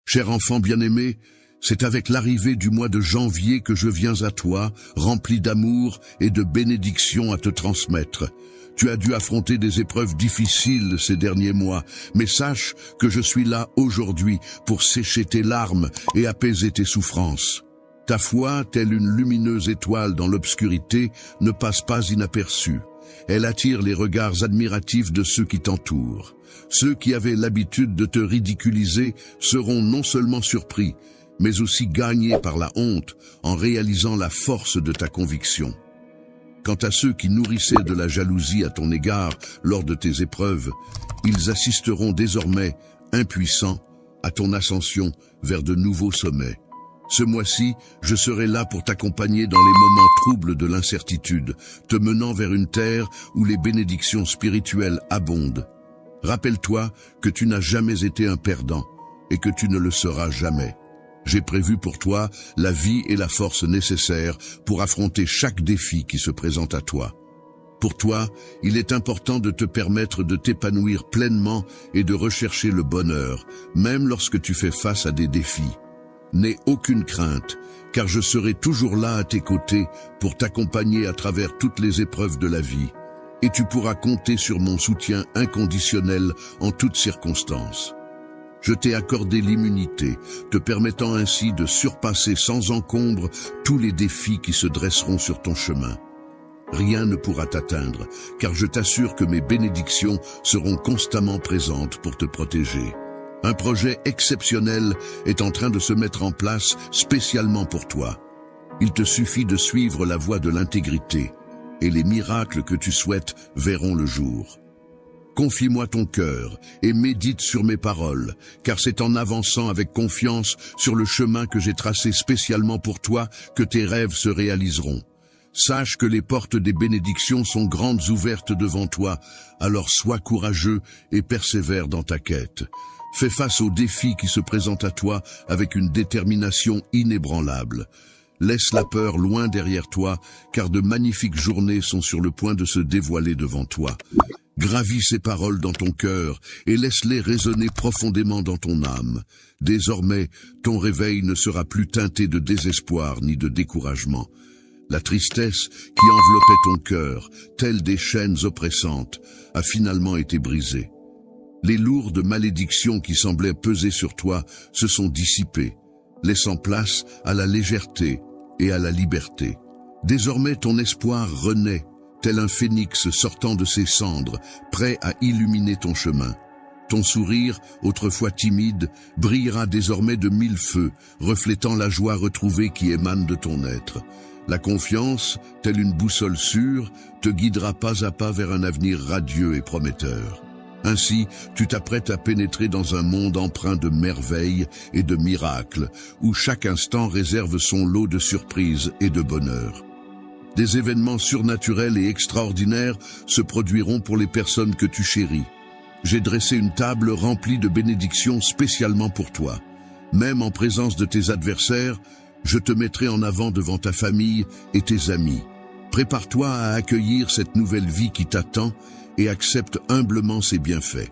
Cher enfant bien-aimé, c'est avec l'arrivée du mois de janvier que je viens à toi, rempli d'amour et de bénédictions à te transmettre. Tu as dû affronter des épreuves difficiles ces derniers mois, mais sache que je suis là aujourd'hui pour sécher tes larmes et apaiser tes souffrances. Ta foi, telle une lumineuse étoile dans l'obscurité, ne passe pas inaperçue. Elle attire les regards admiratifs de ceux qui t'entourent. Ceux qui avaient l'habitude de te ridiculiser seront non seulement surpris, mais aussi gagnés par la honte en réalisant la force de ta conviction. Quant à ceux qui nourrissaient de la jalousie à ton égard lors de tes épreuves, ils assisteront désormais, impuissants, à ton ascension vers de nouveaux sommets. Ce mois-ci, je serai là pour t'accompagner dans les moments troubles de l'incertitude, te menant vers une terre où les bénédictions spirituelles abondent. Rappelle-toi que tu n'as jamais été un perdant et que tu ne le seras jamais. J'ai prévu pour toi la vie et la force nécessaires pour affronter chaque défi qui se présente à toi. Pour toi, il est important de te permettre de t'épanouir pleinement et de rechercher le bonheur, même lorsque tu fais face à des défis. N'aie aucune crainte, car je serai toujours là à tes côtés pour t'accompagner à travers toutes les épreuves de la vie. Et tu pourras compter sur mon soutien inconditionnel en toutes circonstances. Je t'ai accordé l'immunité, te permettant ainsi de surpasser sans encombre tous les défis qui se dresseront sur ton chemin. Rien ne pourra t'atteindre, car je t'assure que mes bénédictions seront constamment présentes pour te protéger. Un projet exceptionnel est en train de se mettre en place spécialement pour toi. Il te suffit de suivre la voie de l'intégrité, et les miracles que tu souhaites verront le jour. Confie-moi ton cœur et médite sur mes paroles, car c'est en avançant avec confiance sur le chemin que j'ai tracé spécialement pour toi que tes rêves se réaliseront. Sache que les portes des bénédictions sont grandes ouvertes devant toi, alors sois courageux et persévère dans ta quête. Fais face aux défis qui se présentent à toi avec une détermination inébranlable. Laisse la peur loin derrière toi, car de magnifiques journées sont sur le point de se dévoiler devant toi. Gravis ces paroles dans ton cœur et laisse-les résonner profondément dans ton âme. Désormais, ton réveil ne sera plus teinté de désespoir ni de découragement. La tristesse qui enveloppait ton cœur, telle des chaînes oppressantes, a finalement été brisée. Les lourdes malédictions qui semblaient peser sur toi se sont dissipées, laissant place à la légèreté et à la liberté. Désormais ton espoir renaît, tel un phénix sortant de ses cendres, prêt à illuminer ton chemin. Ton sourire, autrefois timide, brillera désormais de 1000 feux, reflétant la joie retrouvée qui émane de ton être. La confiance, telle une boussole sûre, te guidera pas à pas vers un avenir radieux et prometteur. Ainsi, tu t'apprêtes à pénétrer dans un monde empreint de merveilles et de miracles, où chaque instant réserve son lot de surprises et de bonheur. Des événements surnaturels et extraordinaires se produiront pour les personnes que tu chéris. J'ai dressé une table remplie de bénédictions spécialement pour toi. Même en présence de tes adversaires, je te mettrai en avant devant ta famille et tes amis. Prépare-toi à accueillir cette nouvelle vie qui t'attend et accepte humblement ses bienfaits.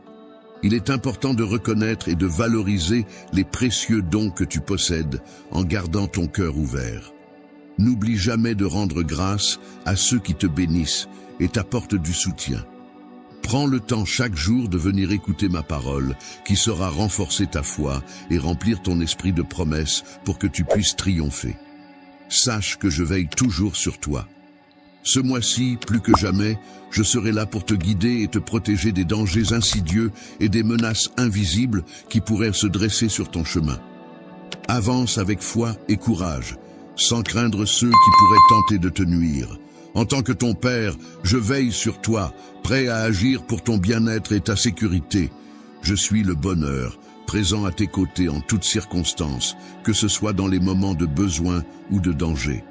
Il est important de reconnaître et de valoriser les précieux dons que tu possèdes en gardant ton cœur ouvert. N'oublie jamais de rendre grâce à ceux qui te bénissent et t'apportent du soutien. Prends le temps chaque jour de venir écouter ma parole, qui saura renforcer ta foi et remplir ton esprit de promesses pour que tu puisses triompher. Sache que je veille toujours sur toi. Ce mois-ci, plus que jamais, je serai là pour te guider et te protéger des dangers insidieux et des menaces invisibles qui pourraient se dresser sur ton chemin. Avance avec foi et courage, sans craindre ceux qui pourraient tenter de te nuire. En tant que ton père, je veille sur toi, prêt à agir pour ton bien-être et ta sécurité. Je suis le bonheur, présent à tes côtés en toutes circonstances, que ce soit dans les moments de besoin ou de danger.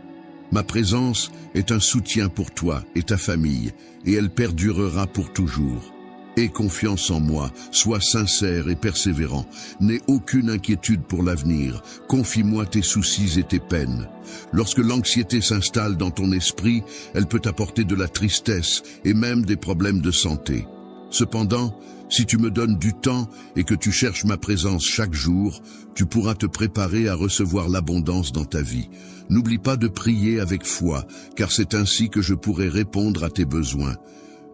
Ma présence est un soutien pour toi et ta famille, et elle perdurera pour toujours. Aie confiance en moi, sois sincère et persévérant. N'aie aucune inquiétude pour l'avenir. Confie-moi tes soucis et tes peines. Lorsque l'anxiété s'installe dans ton esprit, elle peut apporter de la tristesse et même des problèmes de santé. Cependant, si tu me donnes du temps et que tu cherches ma présence chaque jour, tu pourras te préparer à recevoir l'abondance dans ta vie. N'oublie pas de prier avec foi, car c'est ainsi que je pourrai répondre à tes besoins.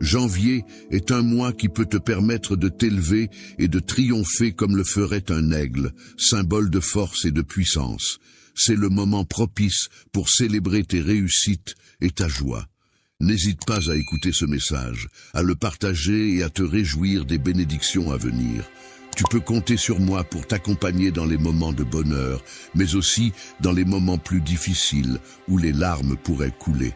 Janvier est un mois qui peut te permettre de t'élever et de triompher comme le ferait un aigle, symbole de force et de puissance. C'est le moment propice pour célébrer tes réussites et ta joie. N'hésite pas à écouter ce message, à le partager et à te réjouir des bénédictions à venir. Tu peux compter sur moi pour t'accompagner dans les moments de bonheur, mais aussi dans les moments plus difficiles où les larmes pourraient couler.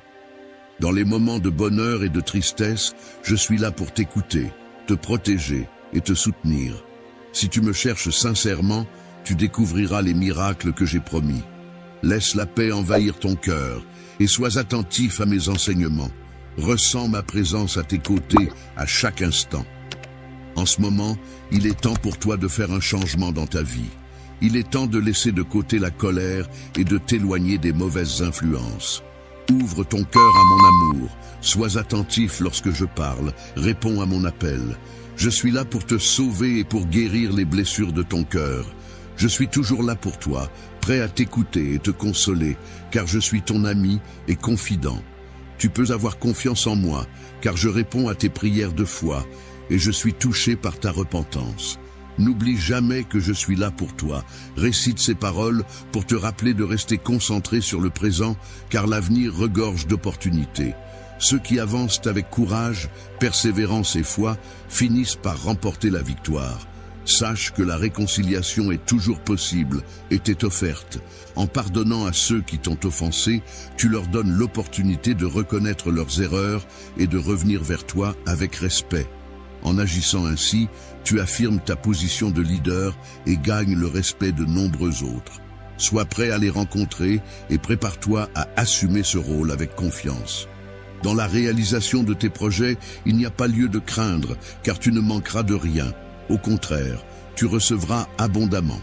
Dans les moments de bonheur et de tristesse, je suis là pour t'écouter, te protéger et te soutenir. Si tu me cherches sincèrement, tu découvriras les miracles que j'ai promis. Laisse la paix envahir ton cœur et sois attentif à mes enseignements. Ressens ma présence à tes côtés à chaque instant. En ce moment, il est temps pour toi de faire un changement dans ta vie. Il est temps de laisser de côté la colère et de t'éloigner des mauvaises influences. Ouvre ton cœur à mon amour, sois attentif lorsque je parle, réponds à mon appel. Je suis là pour te sauver et pour guérir les blessures de ton cœur. Je suis toujours là pour toi, prêt à t'écouter et te consoler, car je suis ton ami et confident. Tu peux avoir confiance en moi, car je réponds à tes prières de foi, et je suis touché par ta repentance. N'oublie jamais que je suis là pour toi. Récite ces paroles pour te rappeler de rester concentré sur le présent, car l'avenir regorge d'opportunités. Ceux qui avancent avec courage, persévérance et foi finissent par remporter la victoire. Sache que la réconciliation est toujours possible et t'est offerte. En pardonnant à ceux qui t'ont offensé, tu leur donnes l'opportunité de reconnaître leurs erreurs et de revenir vers toi avec respect. En agissant ainsi, tu affirmes ta position de leader et gagnes le respect de nombreux autres. Sois prêt à les rencontrer et prépare-toi à assumer ce rôle avec confiance. Dans la réalisation de tes projets, il n'y a pas lieu de craindre, car tu ne manqueras de rien. Au contraire, tu recevras abondamment.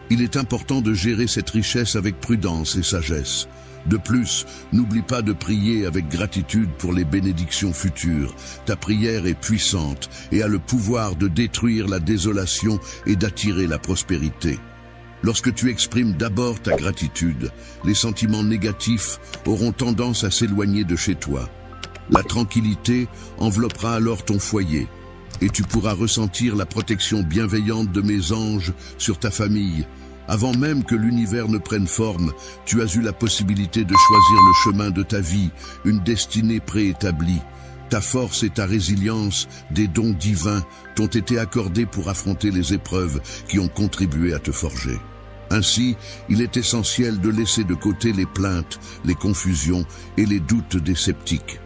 Il est important de gérer cette richesse avec prudence et sagesse. De plus, n'oublie pas de prier avec gratitude pour les bénédictions futures. Ta prière est puissante et a le pouvoir de détruire la désolation et d'attirer la prospérité. Lorsque tu exprimes d'abord ta gratitude, les sentiments négatifs auront tendance à s'éloigner de chez toi. La tranquillité enveloppera alors ton foyer et tu pourras ressentir la protection bienveillante de mes anges sur ta famille. Avant même que l'univers ne prenne forme, tu as eu la possibilité de choisir le chemin de ta vie, une destinée préétablie. Ta force et ta résilience, des dons divins, t'ont été accordés pour affronter les épreuves qui ont contribué à te forger. Ainsi, il est essentiel de laisser de côté les plaintes, les confusions et les doutes des sceptiques.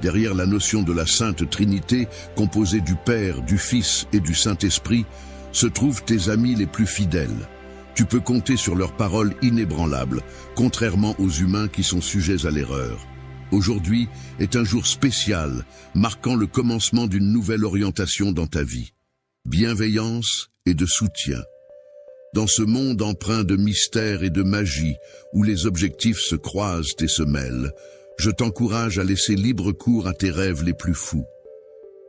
Derrière la notion de la Sainte Trinité, composée du Père, du Fils et du Saint-Esprit, se trouvent tes amis les plus fidèles. Tu peux compter sur leurs paroles inébranlables, contrairement aux humains qui sont sujets à l'erreur. Aujourd'hui est un jour spécial, marquant le commencement d'une nouvelle orientation dans ta vie. Bienveillance et de soutien. Dans ce monde empreint de mystère et de magie, où les objectifs se croisent et se mêlent, je t'encourage à laisser libre cours à tes rêves les plus fous.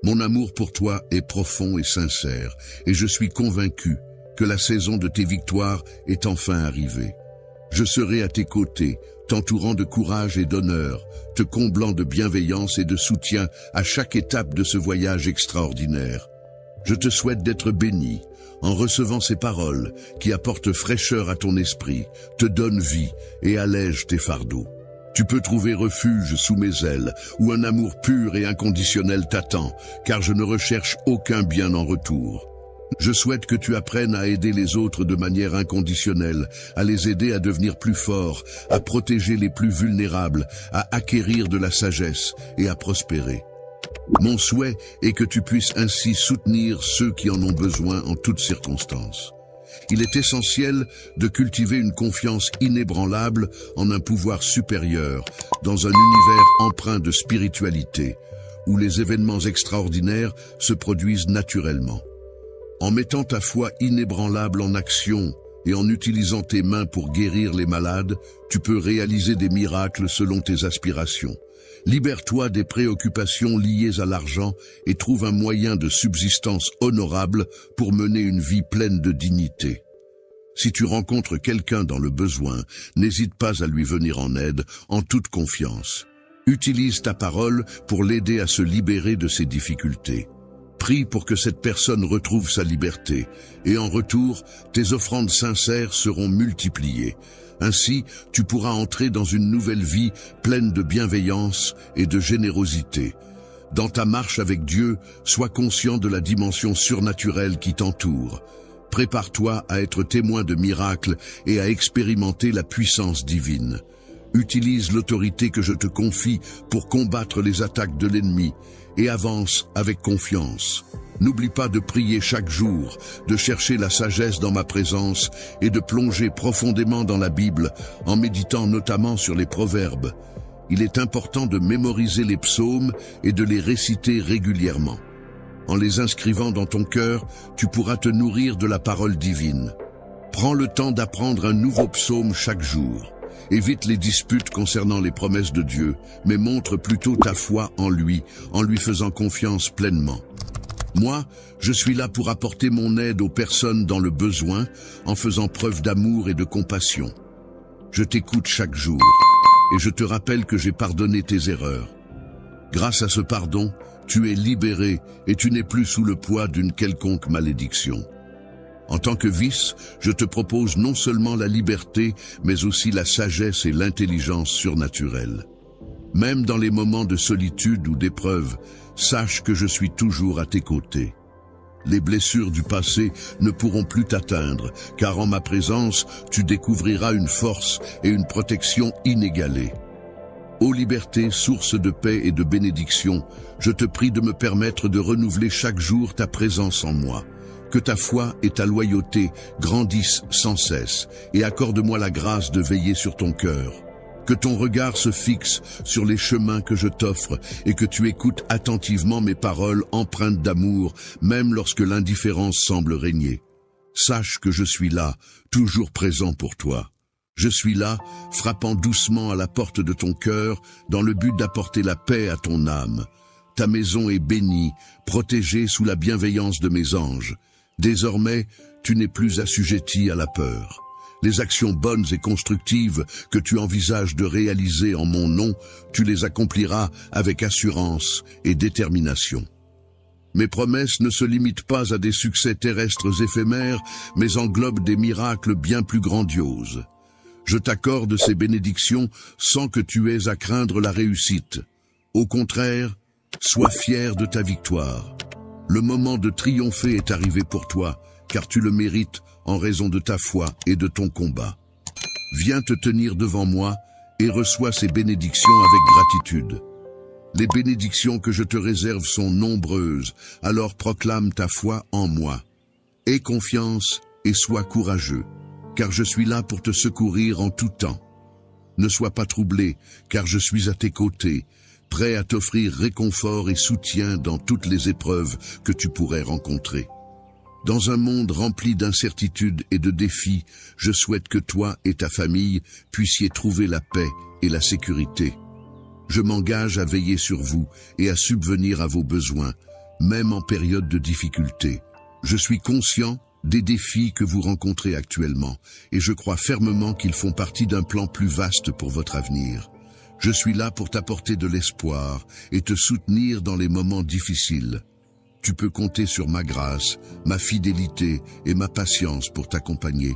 Mon amour pour toi est profond et sincère, et je suis convaincu que la saison de tes victoires est enfin arrivée. Je serai à tes côtés, t'entourant de courage et d'honneur, te comblant de bienveillance et de soutien à chaque étape de ce voyage extraordinaire. Je te souhaite d'être béni en recevant ces paroles qui apportent fraîcheur à ton esprit, te donnent vie et allègent tes fardeaux. Tu peux trouver refuge sous mes ailes, où un amour pur et inconditionnel t'attend, car je ne recherche aucun bien en retour. Je souhaite que tu apprennes à aider les autres de manière inconditionnelle, à les aider à devenir plus forts, à protéger les plus vulnérables, à acquérir de la sagesse et à prospérer. Mon souhait est que tu puisses ainsi soutenir ceux qui en ont besoin en toutes circonstances. Il est essentiel de cultiver une confiance inébranlable en un pouvoir supérieur, dans un univers empreint de spiritualité, où les événements extraordinaires se produisent naturellement. En mettant ta foi inébranlable en action, Et en utilisant tes mains pour guérir les malades, tu peux réaliser des miracles selon tes aspirations. Libère-toi des préoccupations liées à l'argent et trouve un moyen de subsistance honorable pour mener une vie pleine de dignité. Si tu rencontres quelqu'un dans le besoin, n'hésite pas à lui venir en aide en toute confiance. Utilise ta parole pour l'aider à se libérer de ses difficultés. Prie pour que cette personne retrouve sa liberté, et en retour, tes offrandes sincères seront multipliées. Ainsi, tu pourras entrer dans une nouvelle vie pleine de bienveillance et de générosité. Dans ta marche avec Dieu, sois conscient de la dimension surnaturelle qui t'entoure. Prépare-toi à être témoin de miracles et à expérimenter la puissance divine. Utilise l'autorité que je te confie pour combattre les attaques de l'ennemi et avance avec confiance. N'oublie pas de prier chaque jour, de chercher la sagesse dans ma présence et de plonger profondément dans la Bible en méditant notamment sur les proverbes. Il est important de mémoriser les psaumes et de les réciter régulièrement. En les inscrivant dans ton cœur, tu pourras te nourrir de la parole divine. Prends le temps d'apprendre un nouveau psaume chaque jour. Évite les disputes concernant les promesses de Dieu, mais montre plutôt ta foi en lui faisant confiance pleinement. Moi, je suis là pour apporter mon aide aux personnes dans le besoin, en faisant preuve d'amour et de compassion. Je t'écoute chaque jour, et je te rappelle que j'ai pardonné tes erreurs. Grâce à ce pardon, tu es libéré et tu n'es plus sous le poids d'une quelconque malédiction. En tant que vice, je te propose non seulement la liberté, mais aussi la sagesse et l'intelligence surnaturelle. Même dans les moments de solitude ou d'épreuve, sache que je suis toujours à tes côtés. Les blessures du passé ne pourront plus t'atteindre, car en ma présence, tu découvriras une force et une protection inégalées. Ô liberté, source de paix et de bénédiction, je te prie de me permettre de renouveler chaque jour ta présence en moi. Que ta foi et ta loyauté grandissent sans cesse, et accorde-moi la grâce de veiller sur ton cœur. Que ton regard se fixe sur les chemins que je t'offre, et que tu écoutes attentivement mes paroles empreintes d'amour, même lorsque l'indifférence semble régner. Sache que je suis là, toujours présent pour toi. Je suis là, frappant doucement à la porte de ton cœur, dans le but d'apporter la paix à ton âme. Ta maison est bénie, protégée sous la bienveillance de mes anges. Désormais, tu n'es plus assujetti à la peur. Les actions bonnes et constructives que tu envisages de réaliser en mon nom, tu les accompliras avec assurance et détermination. Mes promesses ne se limitent pas à des succès terrestres éphémères, mais englobent des miracles bien plus grandioses. Je t'accorde ces bénédictions sans que tu aies à craindre la réussite. Au contraire, sois fier de ta victoire. Le moment de triompher est arrivé pour toi, car tu le mérites en raison de ta foi et de ton combat. Viens te tenir devant moi et reçois ces bénédictions avec gratitude. Les bénédictions que je te réserve sont nombreuses, alors proclame ta foi en moi. Aie confiance et sois courageux, car je suis là pour te secourir en tout temps. Ne sois pas troublé, car je suis à tes côtés, prêt à t'offrir réconfort et soutien dans toutes les épreuves que tu pourrais rencontrer. Dans un monde rempli d'incertitudes et de défis, je souhaite que toi et ta famille puissiez trouver la paix et la sécurité. Je m'engage à veiller sur vous et à subvenir à vos besoins, même en période de difficulté. Je suis conscient des défis que vous rencontrez actuellement, et je crois fermement qu'ils font partie d'un plan plus vaste pour votre avenir. Je suis là pour t'apporter de l'espoir et te soutenir dans les moments difficiles. Tu peux compter sur ma grâce, ma fidélité et ma patience pour t'accompagner.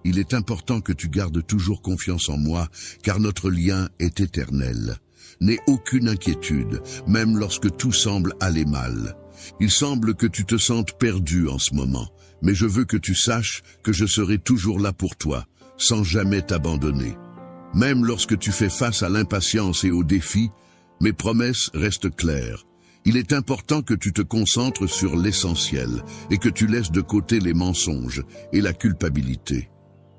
Il est important que tu gardes toujours confiance en moi, car notre lien est éternel. N'aie aucune inquiétude, même lorsque tout semble aller mal. Il semble que tu te sentes perdu en ce moment, mais je veux que tu saches que je serai toujours là pour toi, sans jamais t'abandonner. Même lorsque tu fais face à l'impatience et aux défis, mes promesses restent claires. Il est important que tu te concentres sur l'essentiel et que tu laisses de côté les mensonges et la culpabilité.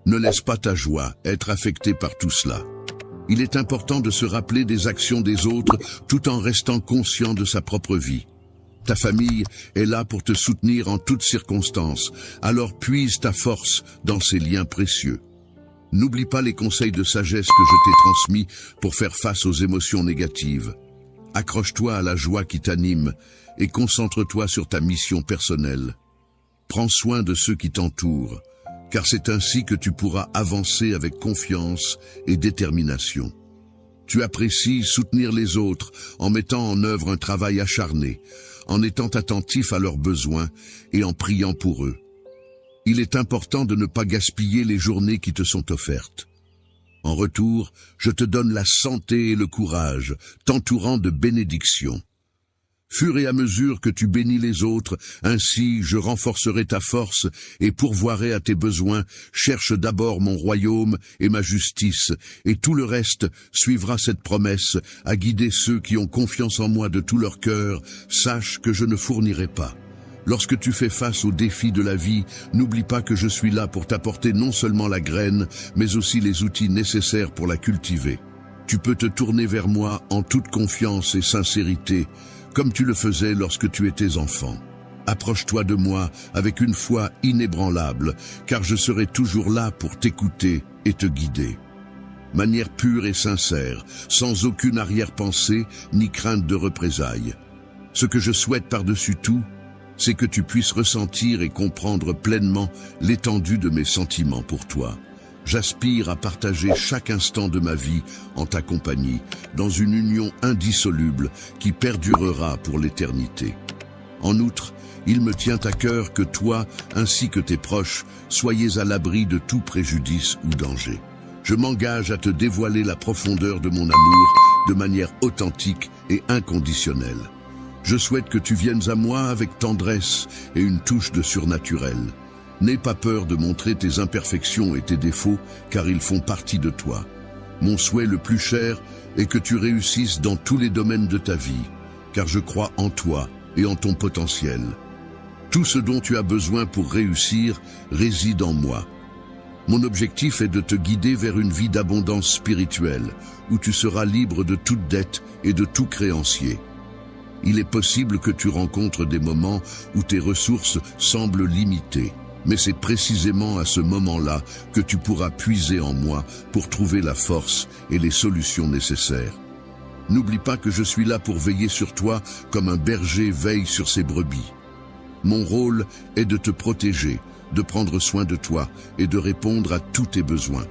Ne laisse pas ta joie être affectée par tout cela. Il est important de se rappeler des actions des autres tout en restant conscient de sa propre vie. Ta famille est là pour te soutenir en toutes circonstances, alors puise ta force dans ces liens précieux. N'oublie pas les conseils de sagesse que je t'ai transmis pour faire face aux émotions négatives. Accroche-toi à la joie qui t'anime et concentre-toi sur ta mission personnelle. Prends soin de ceux qui t'entourent, car c'est ainsi que tu pourras avancer avec confiance et détermination. Tu apprécies soutenir les autres en mettant en œuvre un travail acharné, en étant attentif à leurs besoins et en priant pour eux. Il est important de ne pas gaspiller les journées qui te sont offertes. En retour, je te donne la santé et le courage, t'entourant de bénédictions. Fur et à mesure que tu bénis les autres, ainsi je renforcerai ta force et pourvoirai à tes besoins. Cherche d'abord mon royaume et ma justice, et tout le reste suivra cette promesse, à guider ceux qui ont confiance en moi de tout leur cœur. Sache que je ne fournirai pas. Lorsque tu fais face aux défis de la vie, n'oublie pas que je suis là pour t'apporter non seulement la graine, mais aussi les outils nécessaires pour la cultiver. Tu peux te tourner vers moi en toute confiance et sincérité, comme tu le faisais lorsque tu étais enfant. Approche-toi de moi avec une foi inébranlable, car je serai toujours là pour t'écouter et te guider. Manière pure et sincère, sans aucune arrière-pensée ni crainte de représailles. Ce que je souhaite par-dessus tout, c'est que tu puisses ressentir et comprendre pleinement l'étendue de mes sentiments pour toi. J'aspire à partager chaque instant de ma vie en ta compagnie, dans une union indissoluble qui perdurera pour l'éternité. En outre, il me tient à cœur que toi, ainsi que tes proches, soyez à l'abri de tout préjudice ou danger. Je m'engage à te dévoiler la profondeur de mon amour de manière authentique et inconditionnelle. Je souhaite que tu viennes à moi avec tendresse et une touche de surnaturel. N'aie pas peur de montrer tes imperfections et tes défauts, car ils font partie de toi. Mon souhait le plus cher est que tu réussisses dans tous les domaines de ta vie, car je crois en toi et en ton potentiel. Tout ce dont tu as besoin pour réussir réside en moi. Mon objectif est de te guider vers une vie d'abondance spirituelle, où tu seras libre de toute dette et de tout créancier. Il est possible que tu rencontres des moments où tes ressources semblent limitées. Mais c'est précisément à ce moment-là que tu pourras puiser en moi pour trouver la force et les solutions nécessaires. N'oublie pas que je suis là pour veiller sur toi comme un berger veille sur ses brebis. Mon rôle est de te protéger, de prendre soin de toi et de répondre à tous tes besoins.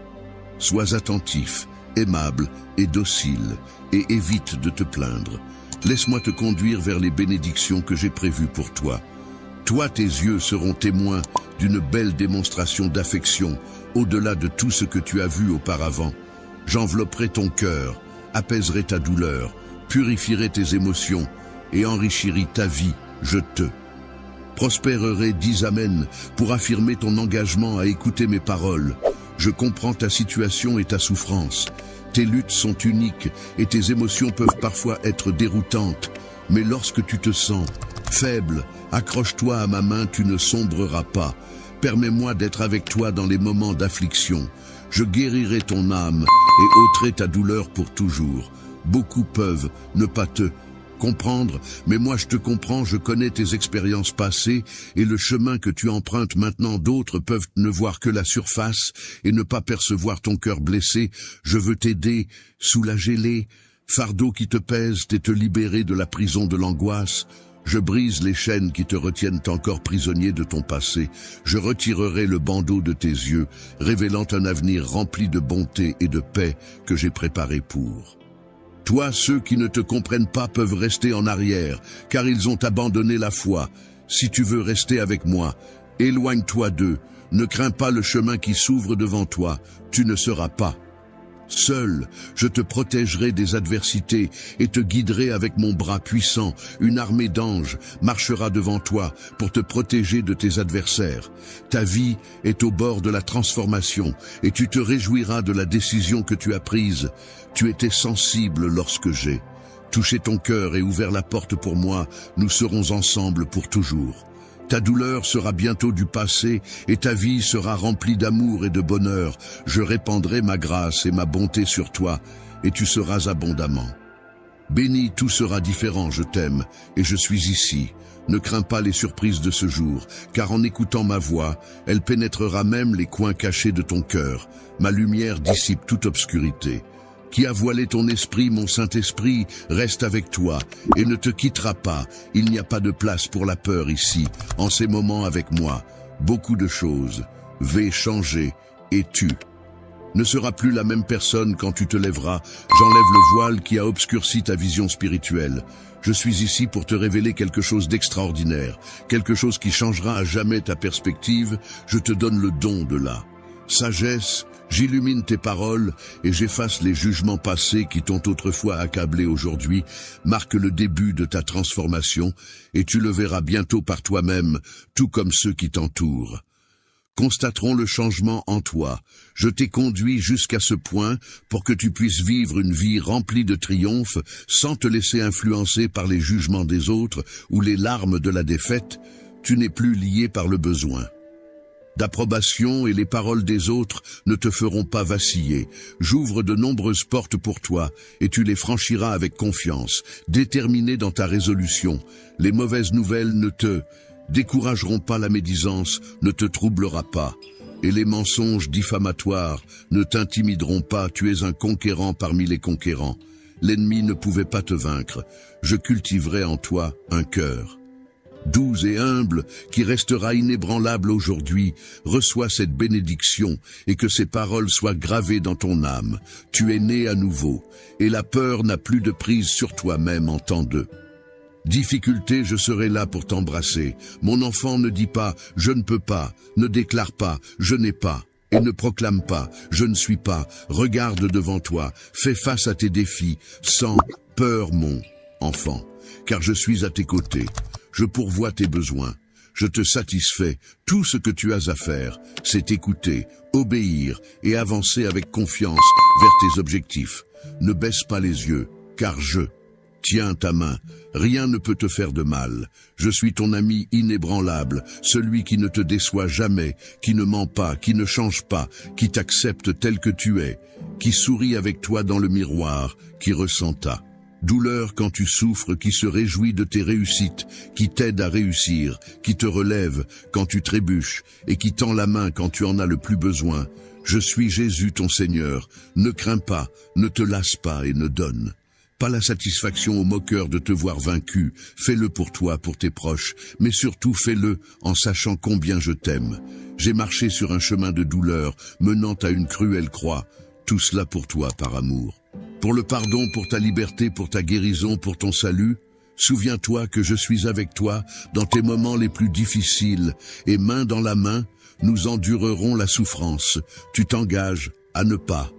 Sois attentif, aimable et docile, et évite de te plaindre. Laisse-moi te conduire vers les bénédictions que j'ai prévues pour toi. Toi, tes yeux seront témoins d'une belle démonstration d'affection, au-delà de tout ce que tu as vu auparavant. J'envelopperai ton cœur, apaiserai ta douleur, purifierai tes émotions et enrichirai ta vie, je te prospérerai, dis Amen, pour affirmer ton engagement à écouter mes paroles. Je comprends ta situation et ta souffrance. Tes luttes sont uniques et tes émotions peuvent parfois être déroutantes. Mais lorsque tu te sens faible, accroche-toi à ma main, tu ne sombreras pas. Permets-moi d'être avec toi dans les moments d'affliction. Je guérirai ton âme et ôterai ta douleur pour toujours. Beaucoup peuvent ne pas te comprendre, mais moi je te comprends, je connais tes expériences passées et le chemin que tu empruntes maintenant. D'autres peuvent ne voir que la surface et ne pas percevoir ton cœur blessé. Je veux t'aider, soulager les fardeaux qui te pèsent et te libérer de la prison de l'angoisse. Je brise les chaînes qui te retiennent encore prisonnier de ton passé. Je retirerai le bandeau de tes yeux, révélant un avenir rempli de bonté et de paix que j'ai préparé pour toi. Ceux qui ne te comprennent pas peuvent rester en arrière, car ils ont abandonné la foi. Si tu veux rester avec moi, éloigne-toi d'eux. Ne crains pas le chemin qui s'ouvre devant toi. Tu ne seras pas seul. Je te protégerai des adversités et te guiderai avec mon bras puissant. Une armée d'anges marchera devant toi pour te protéger de tes adversaires. Ta vie est au bord de la transformation et tu te réjouiras de la décision que tu as prise. Tu étais sensible lorsque j'ai touché ton cœur et ouvert la porte pour moi. Nous serons ensemble pour toujours. Ta douleur sera bientôt du passé et ta vie sera remplie d'amour et de bonheur. Je répandrai ma grâce et ma bonté sur toi et tu seras abondamment Béni, tout sera différent, je t'aime, et je suis ici. Ne crains pas les surprises de ce jour, car en écoutant ma voix, elle pénétrera même les coins cachés de ton cœur. Ma lumière dissipe toute obscurité. Qui a voilé ton esprit, mon Saint-Esprit, reste avec toi et ne te quittera pas. Il n'y a pas de place pour la peur ici, en ces moments avec moi. Beaucoup de choses vais changer, et tu ne seras plus la même personne quand tu te lèveras. J'enlève le voile qui a obscurci ta vision spirituelle. Je suis ici pour te révéler quelque chose d'extraordinaire, quelque chose qui changera à jamais ta perspective. Je te donne le don de la sagesse. J'illumine tes paroles et j'efface les jugements passés qui t'ont autrefois accablé aujourd'hui, marque le début de ta transformation et tu le verras bientôt par toi-même, tout comme ceux qui t'entourent. Constateront le changement en toi. Je t'ai conduit jusqu'à ce point pour que tu puisses vivre une vie remplie de triomphe sans te laisser influencer par les jugements des autres ou les larmes de la défaite. Tu n'es plus lié par le besoin d'approbation et les paroles des autres ne te feront pas vaciller. J'ouvre de nombreuses portes pour toi et tu les franchiras avec confiance, déterminé dans ta résolution. Les mauvaises nouvelles ne te décourageront pas, la médisance ne te troublera pas et les mensonges diffamatoires ne t'intimideront pas. Tu es un conquérant parmi les conquérants. L'ennemi ne pouvait pas te vaincre. Je cultiverai en toi un cœur doux et humble, qui restera inébranlable aujourd'hui. Reçois cette bénédiction et que ces paroles soient gravées dans ton âme. Tu es né à nouveau et la peur n'a plus de prise sur toi-même en temps de difficulté. Je serai là pour t'embrasser. Mon enfant, ne dis pas « je ne peux pas », ne déclare pas « je n'ai pas ». Et ne proclame pas « je ne suis pas ». Regarde devant toi, fais face à tes défis, sans peur mon enfant, car je suis à tes côtés. Je pourvois tes besoins, je te satisfais. Tout ce que tu as à faire, c'est écouter, obéir et avancer avec confiance vers tes objectifs. Ne baisse pas les yeux, car je tiens ta main. Rien ne peut te faire de mal. Je suis ton ami inébranlable, celui qui ne te déçoit jamais, qui ne ment pas, qui ne change pas, qui t'accepte tel que tu es, qui sourit avec toi dans le miroir, qui ressent ta douleur quand tu souffres, qui se réjouit de tes réussites, qui t'aide à réussir, qui te relève quand tu trébuches et qui tend la main quand tu en as le plus besoin. Je suis Jésus ton Seigneur. Ne crains pas, ne te lasse pas et ne donne pas la satisfaction aux moqueurs de te voir vaincu. Fais-le pour toi, pour tes proches, mais surtout fais-le en sachant combien je t'aime. J'ai marché sur un chemin de douleur menant à une cruelle croix. Tout cela pour toi par amour. Pour le pardon, pour ta liberté, pour ta guérison, pour ton salut. Souviens-toi que je suis avec toi dans tes moments les plus difficiles et main dans la main, nous endurerons la souffrance. Tu t'engages à ne pas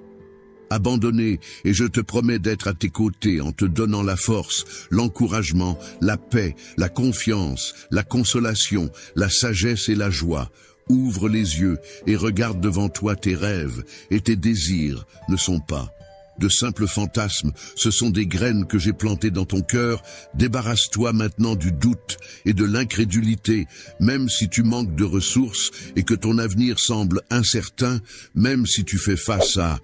abandonner et je te promets d'être à tes côtés en te donnant la force, l'encouragement, la paix, la confiance, la consolation, la sagesse et la joie. Ouvre les yeux et regarde devant toi. Tes rêves et tes désirs ne sont pas de simples fantasmes, ce sont des graines que j'ai plantées dans ton cœur. Débarrasse-toi maintenant du doute et de l'incrédulité, même si tu manques de ressources et que ton avenir semble incertain, même si tu fais face à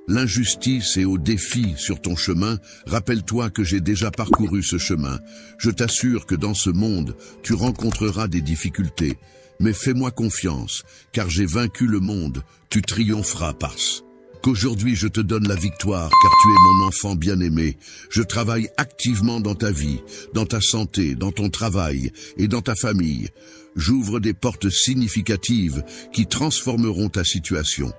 l'injustice et aux défis sur ton chemin. Rappelle-toi que j'ai déjà parcouru ce chemin. Je t'assure que dans ce monde, tu rencontreras des difficultés, mais fais-moi confiance, car j'ai vaincu le monde, tu triompheras parce qu'aujourd'hui je te donne la victoire, car tu es mon enfant bien-aimé. Je travaille activement dans ta vie, dans ta santé, dans ton travail et dans ta famille. J'ouvre des portes significatives qui transformeront ta situation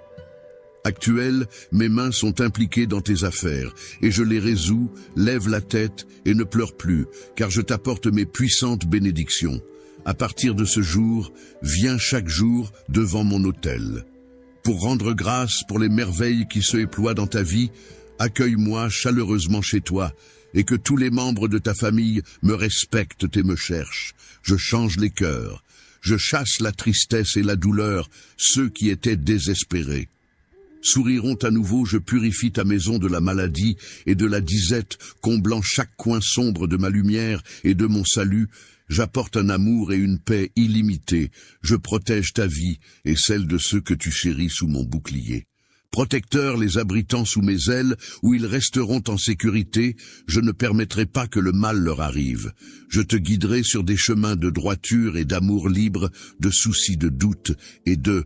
actuelle. Mes mains sont impliquées dans tes affaires et je les résous. Lève la tête et ne pleure plus, car je t'apporte mes puissantes bénédictions. À partir de ce jour, viens chaque jour devant mon autel pour rendre grâce pour les merveilles qui se déploient dans ta vie. Accueille-moi chaleureusement chez toi et que tous les membres de ta famille me respectent et me cherchent. Je change les cœurs, je chasse la tristesse et la douleur. Ceux qui étaient désespérés souriront à nouveau. Je purifie ta maison de la maladie et de la disette, comblant chaque coin sombre de ma lumière et de mon salut. J'apporte un amour et une paix illimitée. Je protège ta vie et celle de ceux que tu chéris sous mon bouclier. Protecteur les abritant sous mes ailes, où ils resteront en sécurité, je ne permettrai pas que le mal leur arrive. Je te guiderai sur des chemins de droiture et d'amour libre, de soucis de doute et de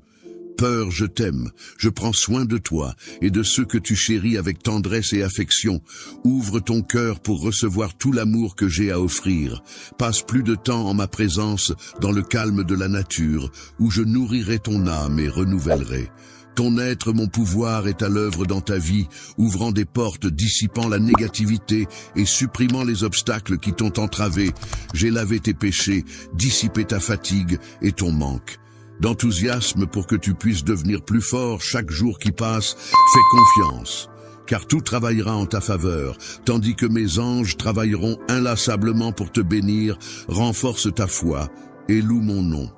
peur. Je t'aime, je prends soin de toi et de ceux que tu chéris avec tendresse et affection. Ouvre ton cœur pour recevoir tout l'amour que j'ai à offrir. Passe plus de temps en ma présence dans le calme de la nature, où je nourrirai ton âme et renouvellerai. Ton être, mon pouvoir, est à l'œuvre dans ta vie, ouvrant des portes, dissipant la négativité et supprimant les obstacles qui t'ont entravé. J'ai lavé tes péchés, dissipé ta fatigue et ton manque. D'enthousiasme pour que tu puisses devenir plus fort chaque jour qui passe, fais confiance, car tout travaillera en ta faveur, tandis que mes anges travailleront inlassablement pour te bénir. Renforce ta foi et loue mon nom.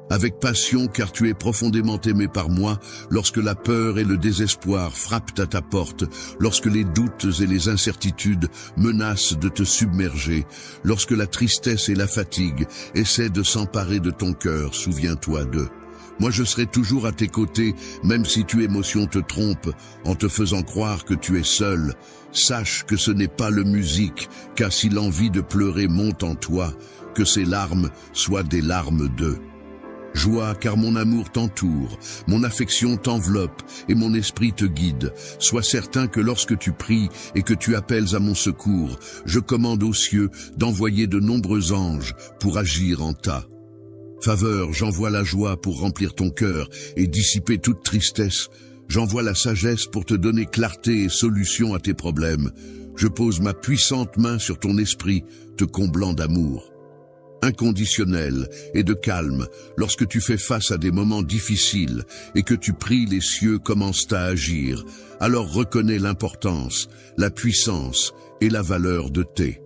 Avec passion, car tu es profondément aimé par moi, lorsque la peur et le désespoir frappent à ta porte, lorsque les doutes et les incertitudes menacent de te submerger, lorsque la tristesse et la fatigue essaient de s'emparer de ton cœur, souviens-toi d'eux. Moi je serai toujours à tes côtés, même si tes émotions te trompent, en te faisant croire que tu es seul. Sache que ce n'est pas le musique, car si l'envie de pleurer monte en toi, que ces larmes soient des larmes d'eux. Joie, car mon amour t'entoure, mon affection t'enveloppe et mon esprit te guide. Sois certain que lorsque tu pries et que tu appelles à mon secours, je commande aux cieux d'envoyer de nombreux anges pour agir en ta faveur. J'envoie la joie pour remplir ton cœur et dissiper toute tristesse. J'envoie la sagesse pour te donner clarté et solution à tes problèmes. Je pose ma puissante main sur ton esprit, te comblant d'amour inconditionnel et de calme. Lorsque tu fais face à des moments difficiles et que tu pries, les cieux commencent à agir. Alors reconnais l'importance, la puissance et la valeur de tes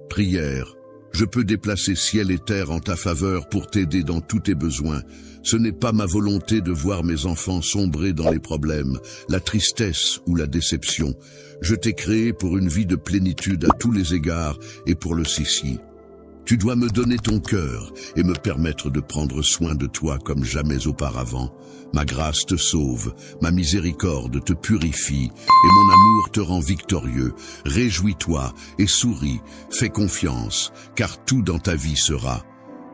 prières. Je peux déplacer ciel et terre en ta faveur pour t'aider dans tous tes besoins. Ce n'est pas ma volonté de voir mes enfants sombrer dans les problèmes, la tristesse ou la déception. Je t'ai créé pour une vie de plénitude à tous les égards et pour le Sissi. Tu dois me donner ton cœur et me permettre de prendre soin de toi comme jamais auparavant. Ma grâce te sauve, ma miséricorde te purifie et mon amour te rend victorieux. Réjouis-toi et souris, fais confiance, car tout dans ta vie sera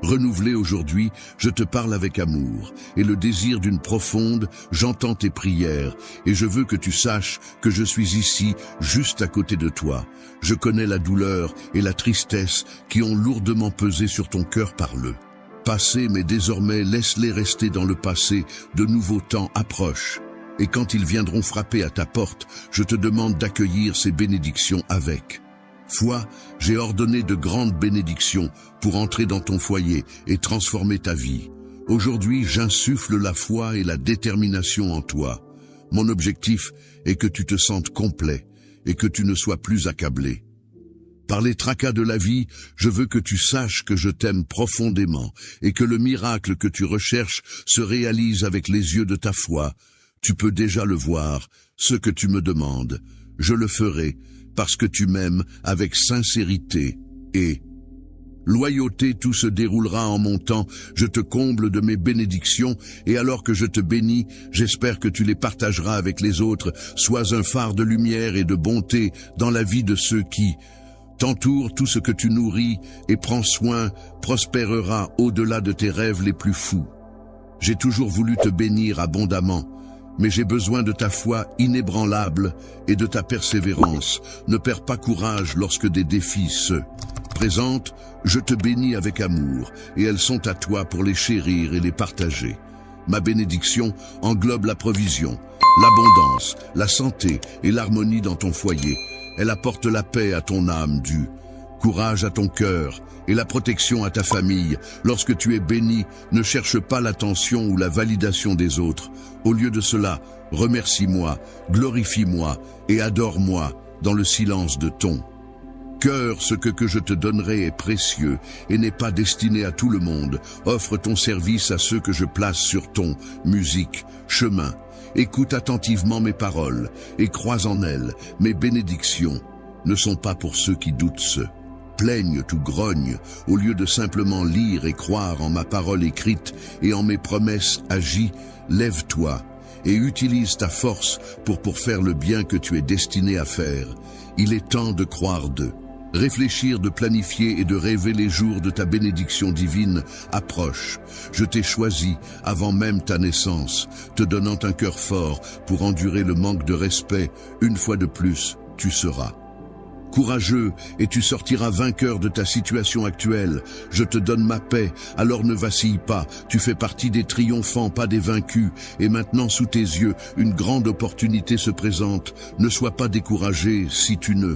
renouvelé aujourd'hui. Je te parle avec amour et le désir d'une profonde, j'entends tes prières et je veux que tu saches que je suis ici, juste à côté de toi. Je connais la douleur et la tristesse qui ont lourdement pesé sur ton cœur par le passé, mais désormais laisse-les rester dans le passé. De nouveaux temps approchent et quand ils viendront frapper à ta porte, je te demande d'accueillir ces bénédictions avec foi. J'ai ordonné de grandes bénédictions pour entrer dans ton foyer et transformer ta vie. Aujourd'hui, j'insuffle la foi et la détermination en toi. Mon objectif est que tu te sentes complet et que tu ne sois plus accablé par les tracas de la vie. Je veux que tu saches que je t'aime profondément et que le miracle que tu recherches se réalise avec les yeux de ta foi. Tu peux déjà le voir, ce que tu me demandes. Je le ferai parce que tu m'aimes avec sincérité et loyauté. Tout se déroulera en mon temps. Je te comble de mes bénédictions et alors que je te bénis, j'espère que tu les partageras avec les autres. Sois un phare de lumière et de bonté dans la vie de ceux qui t'entourent. Tout ce que tu nourris et prends soin prospérera au-delà de tes rêves les plus fous. J'ai toujours voulu te bénir abondamment, mais j'ai besoin de ta foi inébranlable et de ta persévérance. Ne perds pas courage lorsque des défis se présentent. Je te bénis avec amour, et elles sont à toi pour les chérir et les partager. Ma bénédiction englobe la provision, l'abondance, la santé et l'harmonie dans ton foyer. Elle apporte la paix à ton âme, du courage à ton cœur et la protection à ta famille. Lorsque tu es béni, ne cherche pas l'attention ou la validation des autres. Au lieu de cela, remercie-moi, glorifie-moi et adore-moi dans le silence de ton cœur. Ce que je te donnerai est précieux et n'est pas destiné à tout le monde. Offre ton service à ceux que je place sur ton chemin. Écoute attentivement mes paroles et crois en elles. Mes bénédictions ne sont pas pour ceux qui doutent, se plaignent ou grognent. Au lieu de simplement lire et croire en ma parole écrite et en mes promesses agies, lève-toi et utilise ta force pour faire le bien que tu es destiné à faire. Il est temps de croire d'eux. Réfléchir, de planifier et de rêver les jours de ta bénédiction divine approche. Je t'ai choisi avant même ta naissance, te donnant un cœur fort pour endurer le manque de respect. Une fois de plus, tu seras courageux et tu sortiras vainqueur de ta situation actuelle. Je te donne ma paix, alors ne vacille pas. Tu fais partie des triomphants, pas des vaincus. Et maintenant, sous tes yeux, une grande opportunité se présente. Ne sois pas découragé si tu ne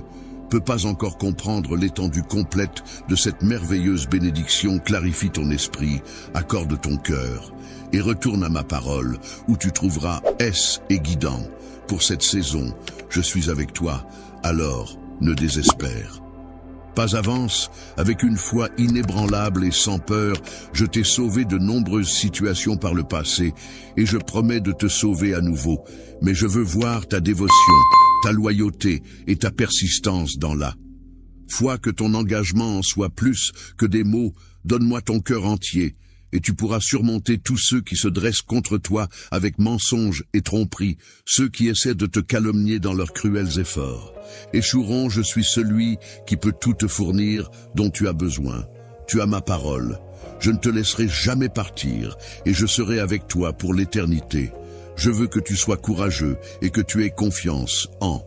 peux pas encore comprendre l'étendue complète de cette merveilleuse bénédiction. Clarifie ton esprit, accorde ton cœur et retourne à ma parole, où tu trouveras aise et guidant. Pour cette saison, je suis avec toi, alors ne désespère pas, avance avec une foi inébranlable et sans peur. Je t'ai sauvé de nombreuses situations par le passé et je promets de te sauver à nouveau. Mais je veux voir ta dévotion, ta loyauté et ta persistance dans la foi, que ton engagement en soit plus que des mots. Donne-moi ton cœur entier et tu pourras surmonter tous ceux qui se dressent contre toi avec mensonges et tromperies, ceux qui essaient de te calomnier dans leurs cruels efforts. Échoueront, je suis celui qui peut tout te fournir dont tu as besoin. Tu as ma parole. Je ne te laisserai jamais partir et je serai avec toi pour l'éternité. Je veux que tu sois courageux et que tu aies confiance en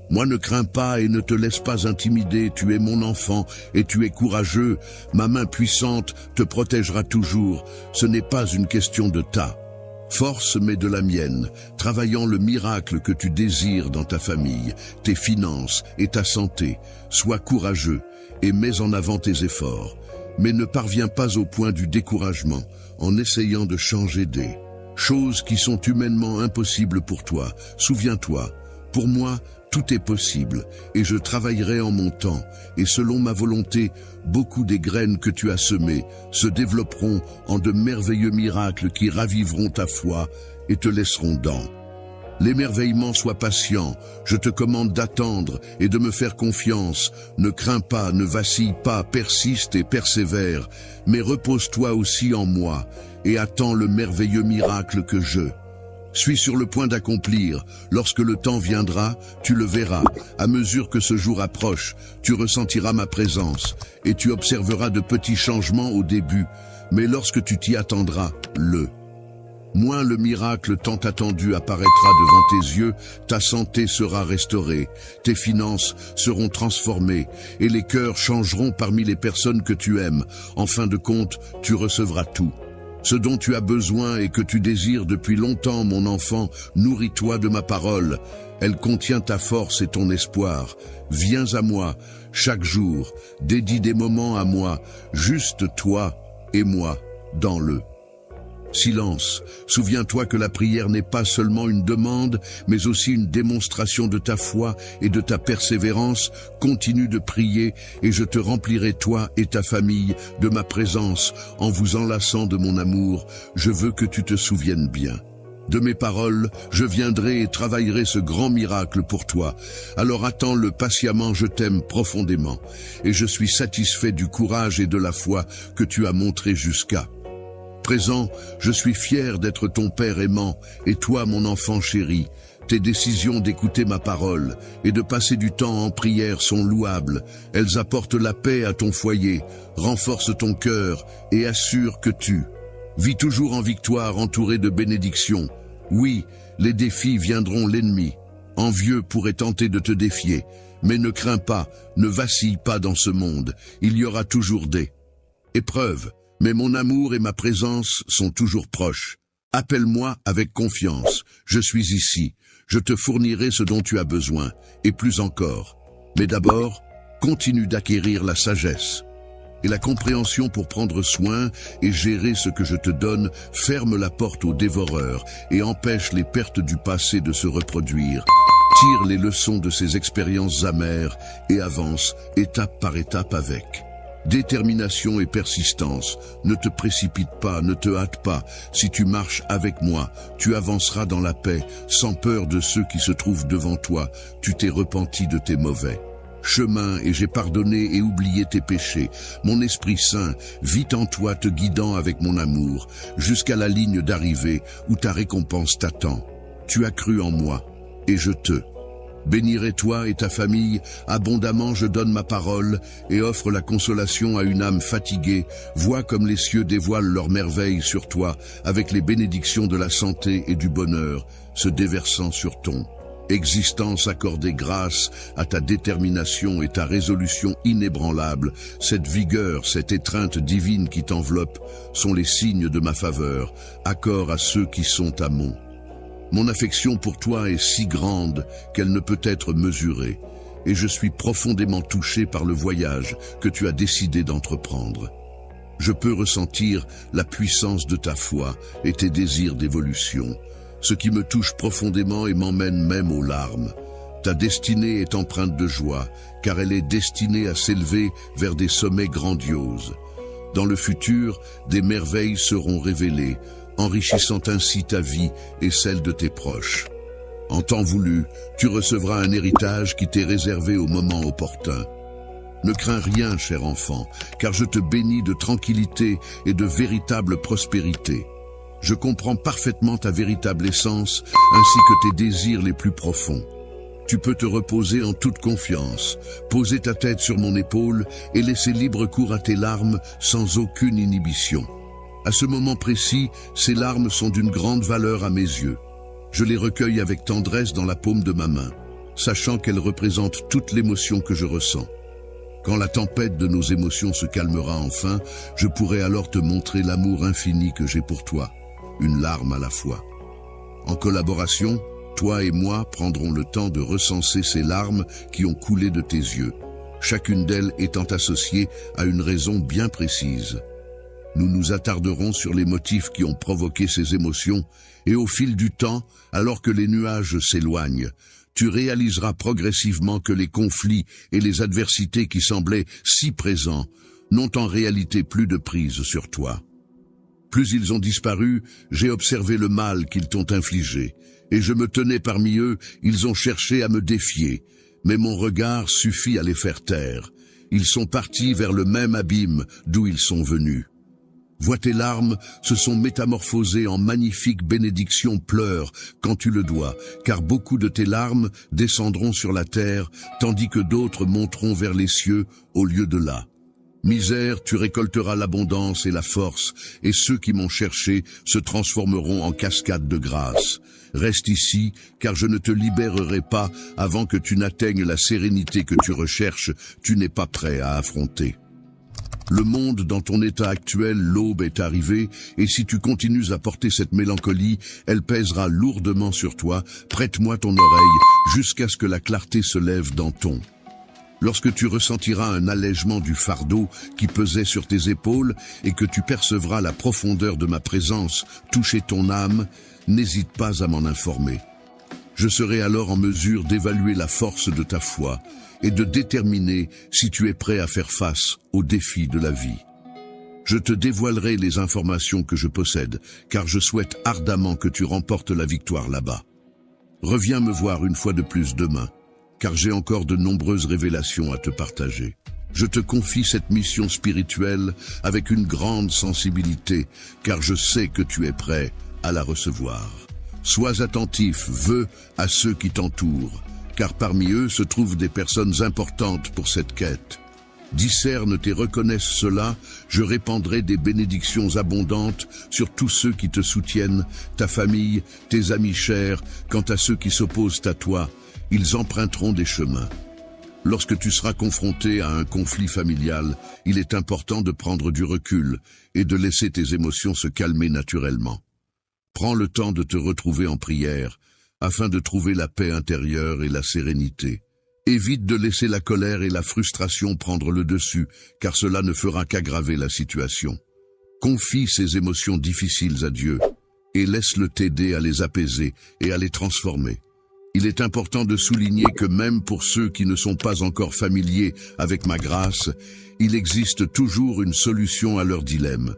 moi. Ne crains pas et ne te laisse pas intimider, tu es mon enfant et tu es courageux. Ma main puissante te protégera toujours. Ce n'est pas une question de ta force mais de la mienne, travaillant le miracle que tu désires dans ta famille, tes finances et ta santé. Sois courageux et mets en avant tes efforts, mais ne parviens pas au point du découragement en essayant de changer des choses qui sont humainement impossibles pour toi. Souviens-toi, pour moi, tout est possible, et je travaillerai en mon temps, et selon ma volonté, beaucoup des graines que tu as semées se développeront en de merveilleux miracles qui raviveront ta foi et te laisseront dans l'émerveillement. Sois patient, je te commande d'attendre et de me faire confiance. Ne crains pas, ne vacille pas, persiste et persévère, mais repose-toi aussi en moi, et attends le merveilleux miracle que je suis sur le point d'accomplir. Lorsque le temps viendra, tu le verras. À mesure que ce jour approche, tu ressentiras ma présence et tu observeras de petits changements au début. Mais lorsque tu t'y attendras, moins le miracle tant attendu apparaîtra devant tes yeux, ta santé sera restaurée, tes finances seront transformées et les cœurs changeront parmi les personnes que tu aimes. En fin de compte, tu recevras tout ce dont tu as besoin et que tu désires depuis longtemps, mon enfant. Nourris-toi de ma parole. Elle contient ta force et ton espoir. Viens à moi chaque jour. Dédie des moments à moi, juste toi et moi, dans le silence. Souviens-toi que la prière n'est pas seulement une demande, mais aussi une démonstration de ta foi et de ta persévérance. Continue de prier et je te remplirai, toi et ta famille, de ma présence en vous enlaçant de mon amour. Je veux que tu te souviennes bien de mes paroles. Je viendrai et travaillerai ce grand miracle pour toi. Alors attends-le patiemment, je t'aime profondément et je suis satisfait du courage et de la foi que tu as montré jusqu'à présent. Je suis fier d'être ton père aimant et toi, mon enfant chéri. Tes décisions d'écouter ma parole et de passer du temps en prière sont louables. Elles apportent la paix à ton foyer, renforcent ton cœur et assurent que tu vis toujours en victoire, entouré de bénédictions. Oui, les défis viendront, l'ennemi envieux pourrait tenter de te défier, mais ne crains pas, ne vacille pas dans ce monde. Il y aura toujours des épreuves, mais mon amour et ma présence sont toujours proches. Appelle-moi avec confiance, je suis ici, je te fournirai ce dont tu as besoin, et plus encore. Mais d'abord, continue d'acquérir la sagesse et la compréhension pour prendre soin et gérer ce que je te donne. Ferme la porte aux dévoreurs et empêche les pertes du passé de se reproduire. Tire les leçons de ces expériences amères et avance étape par étape avec détermination et persistance. Ne te précipite pas, ne te hâte pas. Si tu marches avec moi, tu avanceras dans la paix, sans peur de ceux qui se trouvent devant toi. Tu t'es repenti de tes mauvais chemins et j'ai pardonné et oublié tes péchés. Mon Esprit Saint vit en toi, te guidant avec mon amour, jusqu'à la ligne d'arrivée où ta récompense t'attend. Tu as cru en moi, et je te bénirai toi et ta famille, abondamment je donne ma parole et offre la consolation à une âme fatiguée. Vois comme les cieux dévoilent leurs merveilles sur toi, avec les bénédictions de la santé et du bonheur, se déversant sur ton existence. Accordée grâce à ta détermination et ta résolution inébranlable. Cette vigueur, cette étreinte divine qui t'enveloppe sont les signes de ma faveur. Accord à ceux qui sont à Mon affection pour toi est si grande qu'elle ne peut être mesurée, et je suis profondément touché par le voyage que tu as décidé d'entreprendre. Je peux ressentir la puissance de ta foi et tes désirs d'évolution, ce qui me touche profondément et m'emmène même aux larmes. Ta destinée est empreinte de joie, car elle est destinée à s'élever vers des sommets grandioses. Dans le futur, des merveilles seront révélées, enrichissant ainsi ta vie et celle de tes proches. En temps voulu, tu recevras un héritage qui t'est réservé au moment opportun. Ne crains rien, cher enfant, car je te bénis de tranquillité et de véritable prospérité. Je comprends parfaitement ta véritable essence, ainsi que tes désirs les plus profonds. Tu peux te reposer en toute confiance, poser ta tête sur mon épaule et laisser libre cours à tes larmes sans aucune inhibition. À ce moment précis, ces larmes sont d'une grande valeur à mes yeux. Je les recueille avec tendresse dans la paume de ma main, sachant qu'elles représentent toute l'émotion que je ressens. Quand la tempête de nos émotions se calmera enfin, je pourrai alors te montrer l'amour infini que j'ai pour toi, une larme à la fois. En collaboration, toi et moi prendrons le temps de recenser ces larmes qui ont coulé de tes yeux, chacune d'elles étant associée à une raison bien précise. Nous nous attarderons sur les motifs qui ont provoqué ces émotions, et au fil du temps, alors que les nuages s'éloignent, tu réaliseras progressivement que les conflits et les adversités qui semblaient si présents n'ont en réalité plus de prise sur toi. Plus ils ont disparu, j'ai observé le mal qu'ils t'ont infligé, et je me tenais parmi eux, ils ont cherché à me défier, mais mon regard suffit à les faire taire. Ils sont partis vers le même abîme d'où ils sont venus. Vois tes larmes se sont métamorphosées en magnifiques bénédictions. Pleure quand tu le dois, car beaucoup de tes larmes descendront sur la terre, tandis que d'autres monteront vers les cieux au lieu de là. Misère, tu récolteras l'abondance et la force, et ceux qui m'ont cherché se transformeront en cascades de grâce. Reste ici, car je ne te libérerai pas avant que tu n'atteignes la sérénité que tu recherches. Tu n'es pas prêt à affronter le monde dans ton état actuel. L'aube est arrivée, et si tu continues à porter cette mélancolie, elle pèsera lourdement sur toi. Prête-moi ton oreille, jusqu'à ce que la clarté se lève dans ton. Lorsque tu ressentiras un allègement du fardeau qui pesait sur tes épaules, et que tu percevras la profondeur de ma présence toucher ton âme, n'hésite pas à m'en informer. Je serai alors en mesure d'évaluer la force de ta foi, et de déterminer si tu es prêt à faire face aux défis de la vie. Je te dévoilerai les informations que je possède, car je souhaite ardemment que tu remportes la victoire là-bas. Reviens me voir une fois de plus demain, car j'ai encore de nombreuses révélations à te partager. Je te confie cette mission spirituelle avec une grande sensibilité, car je sais que tu es prêt à la recevoir. Sois attentif, à ceux qui t'entourent, car parmi eux se trouvent des personnes importantes pour cette quête. Discerne et reconnaisse cela, je répandrai des bénédictions abondantes sur tous ceux qui te soutiennent, ta famille, tes amis chers. Quant à ceux qui s'opposent à toi, ils emprunteront des chemins. Lorsque tu seras confronté à un conflit familial, il est important de prendre du recul et de laisser tes émotions se calmer naturellement. Prends le temps de te retrouver en prière, afin de trouver la paix intérieure et la sérénité. Évite de laisser la colère et la frustration prendre le dessus, car cela ne fera qu'aggraver la situation. Confie ces émotions difficiles à Dieu, et laisse-le t'aider à les apaiser et à les transformer. Il est important de souligner que même pour ceux qui ne sont pas encore familiers avec ma grâce, il existe toujours une solution à leurs dilemmes.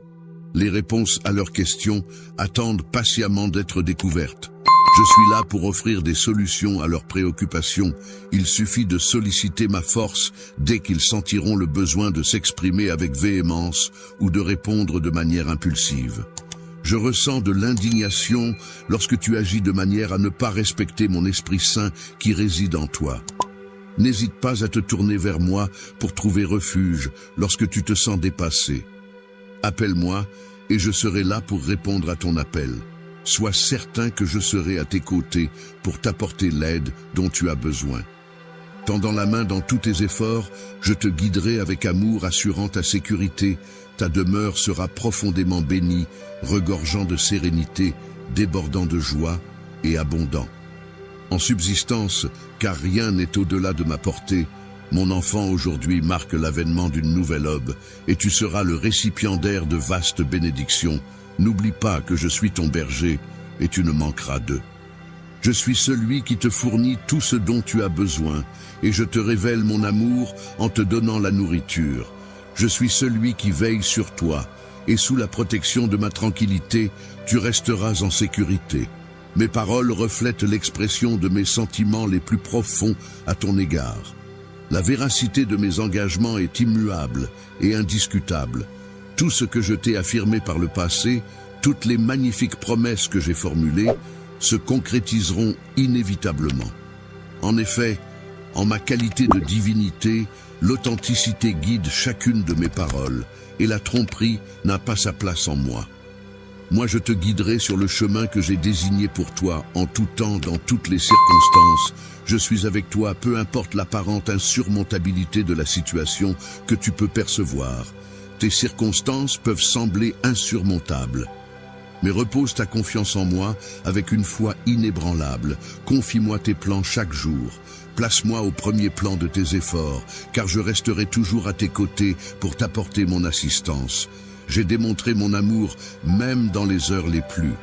Les réponses à leurs questions attendent patiemment d'être découvertes. Je suis là pour offrir des solutions à leurs préoccupations. Il suffit de solliciter ma force dès qu'ils sentiront le besoin de s'exprimer avec véhémence ou de répondre de manière impulsive. Je ressens de l'indignation lorsque tu agis de manière à ne pas respecter mon Esprit Saint qui réside en toi. N'hésite pas à te tourner vers moi pour trouver refuge lorsque tu te sens dépassé. Appelle-moi et je serai là pour répondre à ton appel. Sois certain que je serai à tes côtés pour t'apporter l'aide dont tu as besoin. Tendant la main dans tous tes efforts, je te guiderai avec amour, assurant ta sécurité. Ta demeure sera profondément bénie, regorgeant de sérénité, débordant de joie et abondant. En subsistance, car rien n'est au-delà de ma portée, mon enfant aujourd'hui marque l'avènement d'une nouvelle aube, et tu seras le récipiendaire de vastes bénédictions. N'oublie pas que je suis ton berger, et tu ne manqueras d'eux. Je suis celui qui te fournit tout ce dont tu as besoin, et je te révèle mon amour en te donnant la nourriture. Je suis celui qui veille sur toi, et sous la protection de ma tranquillité, tu resteras en sécurité. Mes paroles reflètent l'expression de mes sentiments les plus profonds à ton égard. La véracité de mes engagements est immuable et indiscutable. Tout ce que je t'ai affirmé par le passé, toutes les magnifiques promesses que j'ai formulées, se concrétiseront inévitablement. En effet, en ma qualité de divinité, l'authenticité guide chacune de mes paroles, et la tromperie n'a pas sa place en moi. Moi, je te guiderai sur le chemin que j'ai désigné pour toi, en tout temps, dans toutes les circonstances. Je suis avec toi, peu importe l'apparente insurmontabilité de la situation que tu peux percevoir. Tes circonstances peuvent sembler insurmontables. Mais repose ta confiance en moi avec une foi inébranlable. Confie-moi tes plans chaque jour. Place-moi au premier plan de tes efforts, car je resterai toujours à tes côtés pour t'apporter mon assistance. J'ai démontré mon amour même dans les heures les plus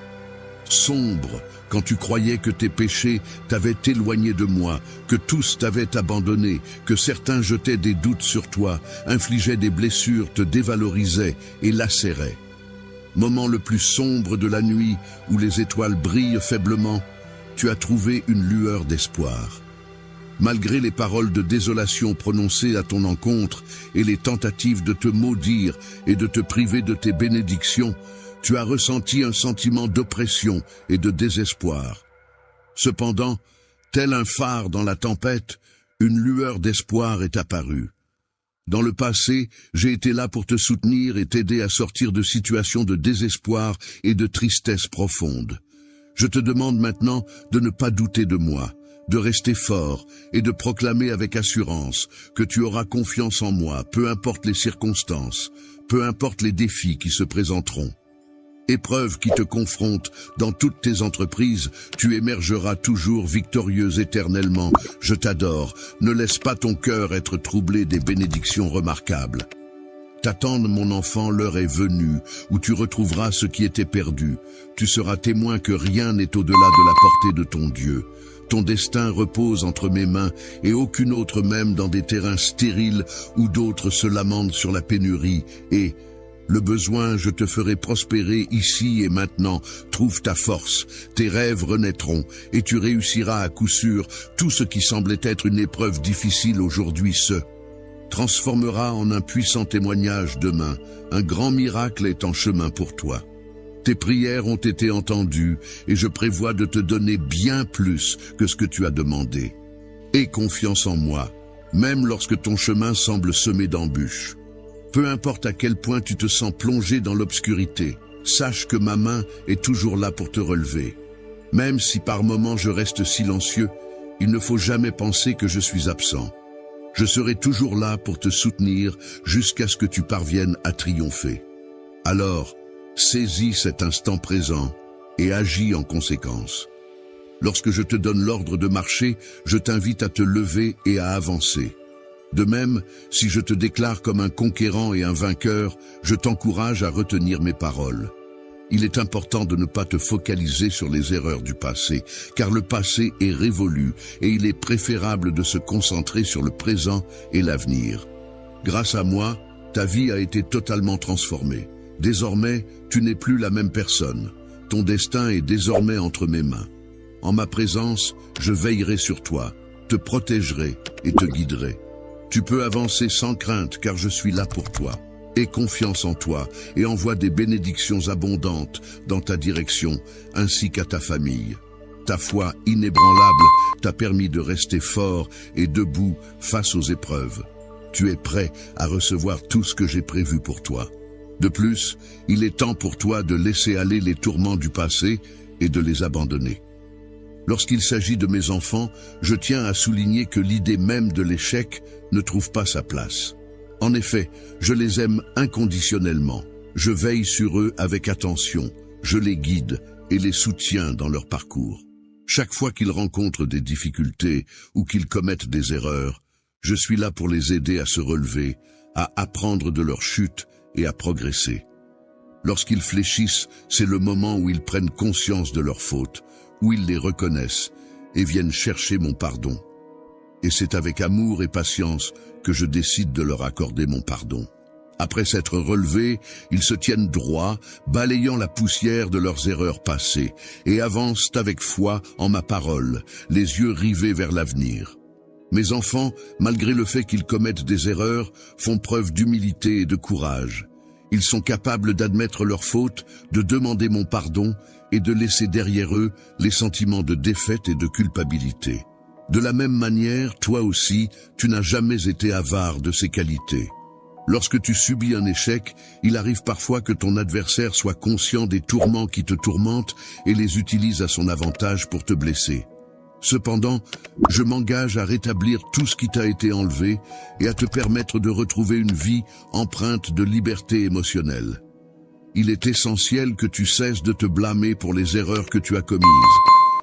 sombres, quand tu croyais que tes péchés t'avaient éloigné de moi, que tous t'avaient abandonné, que certains jetaient des doutes sur toi, infligeaient des blessures, te dévalorisaient et lacéraient. Moment le plus sombre de la nuit, où les étoiles brillent faiblement, tu as trouvé une lueur d'espoir. Malgré les paroles de désolation prononcées à ton encontre et les tentatives de te maudire et de te priver de tes bénédictions, tu as ressenti un sentiment d'oppression et de désespoir. Cependant, tel un phare dans la tempête, une lueur d'espoir est apparue. Dans le passé, j'ai été là pour te soutenir et t'aider à sortir de situations de désespoir et de tristesse profonde. Je te demande maintenant de ne pas douter de moi, de rester fort et de proclamer avec assurance que tu auras confiance en moi, peu importe les circonstances, peu importe les défis qui se présenteront. Épreuve qui te confronte dans toutes tes entreprises, tu émergeras toujours victorieux éternellement. Je t'adore, ne laisse pas ton cœur être troublé des bénédictions remarquables. T'attendre, mon enfant, l'heure est venue, où tu retrouveras ce qui était perdu. Tu seras témoin que rien n'est au-delà de la portée de ton Dieu. Ton destin repose entre mes mains, et aucune autre même dans des terrains stériles où d'autres se lamentent sur la pénurie, et le besoin, je te ferai prospérer ici et maintenant. Trouve ta force, tes rêves renaîtront, et tu réussiras à coup sûr tout ce qui semblait être une épreuve difficile aujourd'hui se transformera en un puissant témoignage demain. Un grand miracle est en chemin pour toi. Tes prières ont été entendues, et je prévois de te donner bien plus que ce que tu as demandé. Aie confiance en moi, même lorsque ton chemin semble semé d'embûches. Peu importe à quel point tu te sens plongé dans l'obscurité, sache que ma main est toujours là pour te relever. Même si par moments je reste silencieux, il ne faut jamais penser que je suis absent. Je serai toujours là pour te soutenir jusqu'à ce que tu parviennes à triompher. Alors, saisis cet instant présent et agis en conséquence. Lorsque je te donne l'ordre de marcher, je t'invite à te lever et à avancer. De même, si je te déclare comme un conquérant et un vainqueur, je t'encourage à retenir mes paroles. Il est important de ne pas te focaliser sur les erreurs du passé, car le passé est révolu et il est préférable de se concentrer sur le présent et l'avenir. Grâce à moi, ta vie a été totalement transformée. Désormais, tu n'es plus la même personne. Ton destin est désormais entre mes mains. En ma présence, je veillerai sur toi, te protégerai et te guiderai. Tu peux avancer sans crainte car je suis là pour toi. Aie confiance en toi et envoie des bénédictions abondantes dans ta direction ainsi qu'à ta famille. Ta foi inébranlable t'a permis de rester fort et debout face aux épreuves. Tu es prêt à recevoir tout ce que j'ai prévu pour toi. De plus, il est temps pour toi de laisser aller les tourments du passé et de les abandonner. Lorsqu'il s'agit de mes enfants, je tiens à souligner que l'idée même de l'échec ne trouve pas sa place. En effet, je les aime inconditionnellement. Je veille sur eux avec attention, je les guide et les soutiens dans leur parcours. Chaque fois qu'ils rencontrent des difficultés ou qu'ils commettent des erreurs, je suis là pour les aider à se relever, à apprendre de leur chute et à progresser. Lorsqu'ils fléchissent, c'est le moment où ils prennent conscience de leurs fautes, où ils les reconnaissent et viennent chercher mon pardon. Et c'est avec amour et patience que je décide de leur accorder mon pardon. Après s'être relevés, ils se tiennent droit, balayant la poussière de leurs erreurs passées, et avancent avec foi en ma parole, les yeux rivés vers l'avenir. Mes enfants, malgré le fait qu'ils commettent des erreurs, font preuve d'humilité et de courage. Ils sont capables d'admettre leurs fautes, de demander mon pardon et de laisser derrière eux les sentiments de défaite et de culpabilité. De la même manière, toi aussi, tu n'as jamais été avare de ces qualités. Lorsque tu subis un échec, il arrive parfois que ton adversaire soit conscient des tourments qui te tourmentent et les utilise à son avantage pour te blesser. Cependant, je m'engage à rétablir tout ce qui t'a été enlevé et à te permettre de retrouver une vie empreinte de liberté émotionnelle. Il est essentiel que tu cesses de te blâmer pour les erreurs que tu as commises,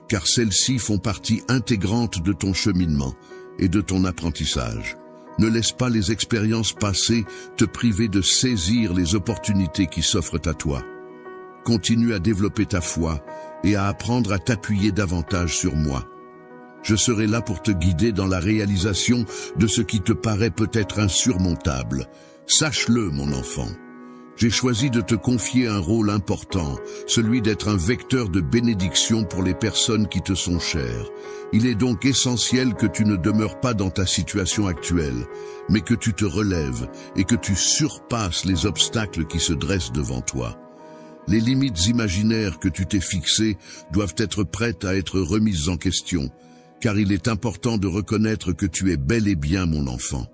car celles-ci font partie intégrante de ton cheminement et de ton apprentissage. Ne laisse pas les expériences passées te priver de saisir les opportunités qui s'offrent à toi. Continue à développer ta foi et à apprendre à t'appuyer davantage sur moi. Je serai là pour te guider dans la réalisation de ce qui te paraît peut-être insurmontable. Sache-le, mon enfant. J'ai choisi de te confier un rôle important, celui d'être un vecteur de bénédiction pour les personnes qui te sont chères. Il est donc essentiel que tu ne demeures pas dans ta situation actuelle, mais que tu te relèves et que tu surpasses les obstacles qui se dressent devant toi. Les limites imaginaires que tu t'es fixées doivent être prêtes à être remises en question, car il est important de reconnaître que tu es bel et bien mon enfant.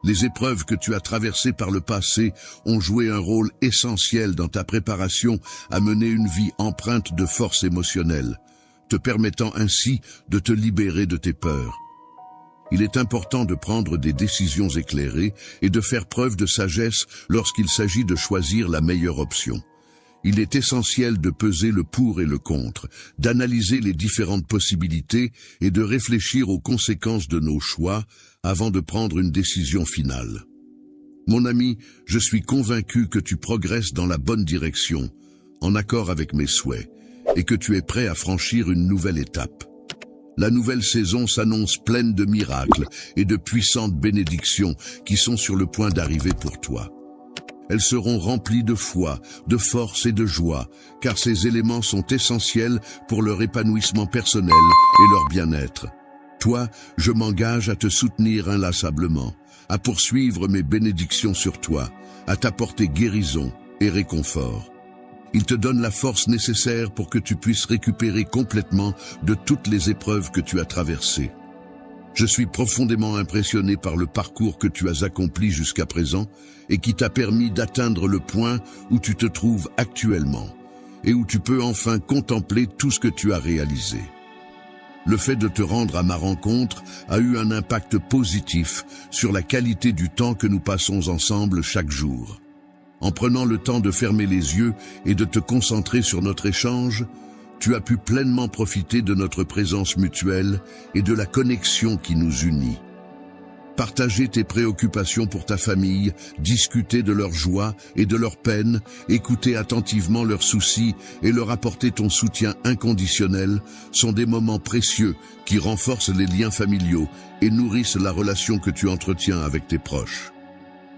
Les épreuves que tu as traversées par le passé ont joué un rôle essentiel dans ta préparation à mener une vie empreinte de force émotionnelle, te permettant ainsi de te libérer de tes peurs. Il est important de prendre des décisions éclairées et de faire preuve de sagesse lorsqu'il s'agit de choisir la meilleure option. Il est essentiel de peser le pour et le contre, d'analyser les différentes possibilités et de réfléchir aux conséquences de nos choix avant de prendre une décision finale. Mon ami, je suis convaincu que tu progresses dans la bonne direction, en accord avec mes souhaits, et que tu es prêt à franchir une nouvelle étape. La nouvelle saison s'annonce pleine de miracles et de puissantes bénédictions qui sont sur le point d'arriver pour toi. Elles seront remplies de foi, de force et de joie, car ces éléments sont essentiels pour leur épanouissement personnel et leur bien-être. Toi, je m'engage à te soutenir inlassablement, à poursuivre mes bénédictions sur toi, à t'apporter guérison et réconfort. Il te donne la force nécessaire pour que tu puisses récupérer complètement de toutes les épreuves que tu as traversées. Je suis profondément impressionné par le parcours que tu as accompli jusqu'à présent et qui t'a permis d'atteindre le point où tu te trouves actuellement et où tu peux enfin contempler tout ce que tu as réalisé. Le fait de te rendre à ma rencontre a eu un impact positif sur la qualité du temps que nous passons ensemble chaque jour. En prenant le temps de fermer les yeux et de te concentrer sur notre échange, tu as pu pleinement profiter de notre présence mutuelle et de la connexion qui nous unit. Partager tes préoccupations pour ta famille, discuter de leurs joies et de leurs peines, écouter attentivement leurs soucis et leur apporter ton soutien inconditionnel sont des moments précieux qui renforcent les liens familiaux et nourrissent la relation que tu entretiens avec tes proches.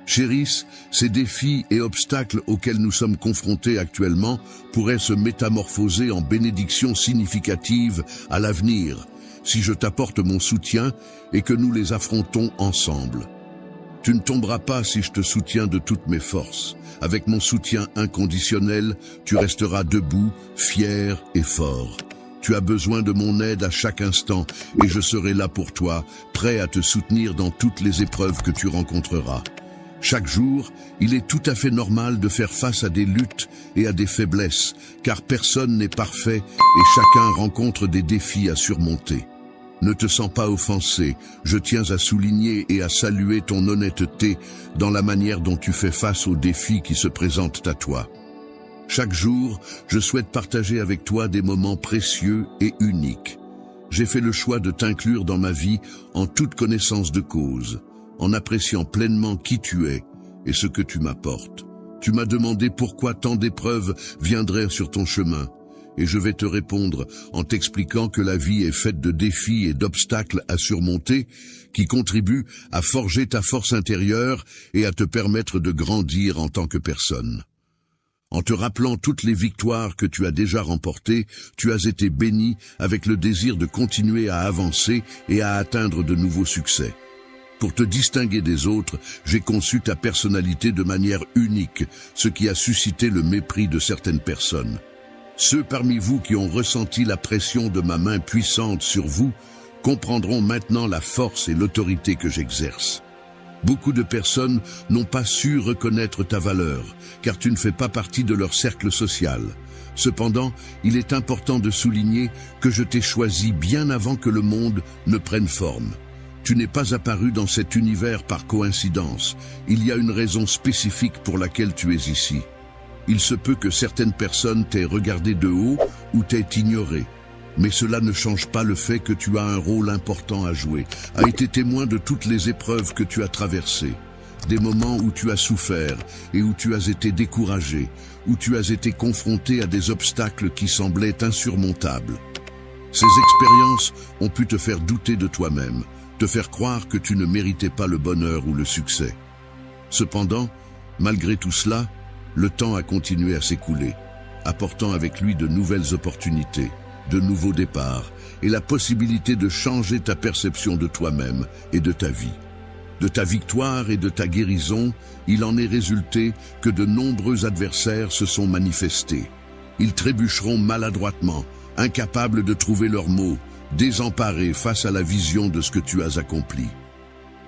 Chérisse, ces défis et obstacles auxquels nous sommes confrontés actuellement pourraient se métamorphoser en bénédictions significatives à l'avenir, si je t'apporte mon soutien et que nous les affrontons ensemble. Tu ne tomberas pas si je te soutiens de toutes mes forces. Avec mon soutien inconditionnel, tu resteras debout, fier et fort. Tu as besoin de mon aide à chaque instant et je serai là pour toi, prêt à te soutenir dans toutes les épreuves que tu rencontreras. Chaque jour, il est tout à fait normal de faire face à des luttes et à des faiblesses, car personne n'est parfait et chacun rencontre des défis à surmonter. Ne te sens pas offensé, je tiens à souligner et à saluer ton honnêteté dans la manière dont tu fais face aux défis qui se présentent à toi. Chaque jour, je souhaite partager avec toi des moments précieux et uniques. J'ai fait le choix de t'inclure dans ma vie en toute connaissance de cause, en appréciant pleinement qui tu es et ce que tu m'apportes. Tu m'as demandé pourquoi tant d'épreuves viendraient sur ton chemin. Et je vais te répondre en t'expliquant que la vie est faite de défis et d'obstacles à surmonter qui contribuent à forger ta force intérieure et à te permettre de grandir en tant que personne. En te rappelant toutes les victoires que tu as déjà remportées, tu as été béni avec le désir de continuer à avancer et à atteindre de nouveaux succès. Pour te distinguer des autres, j'ai conçu ta personnalité de manière unique, ce qui a suscité le mépris de certaines personnes. Ceux parmi vous qui ont ressenti la pression de ma main puissante sur vous comprendront maintenant la force et l'autorité que j'exerce. Beaucoup de personnes n'ont pas su reconnaître ta valeur, car tu ne fais pas partie de leur cercle social. Cependant, il est important de souligner que je t'ai choisi bien avant que le monde ne prenne forme. Tu n'es pas apparu dans cet univers par coïncidence. Il y a une raison spécifique pour laquelle tu es ici. Il se peut que certaines personnes t'aient regardé de haut ou t'aient ignoré. Mais cela ne change pas le fait que tu as un rôle important à jouer, a été témoin de toutes les épreuves que tu as traversées, des moments où tu as souffert et où tu as été découragé, où tu as été confronté à des obstacles qui semblaient insurmontables. Ces expériences ont pu te faire douter de toi-même, te faire croire que tu ne méritais pas le bonheur ou le succès. Cependant, malgré tout cela, le temps a continué à s'écouler, apportant avec lui de nouvelles opportunités, de nouveaux départs et la possibilité de changer ta perception de toi-même et de ta vie. De ta victoire et de ta guérison, il en est résulté que de nombreux adversaires se sont manifestés. Ils trébucheront maladroitement, incapables de trouver leurs mots, désemparés face à la vision de ce que tu as accompli.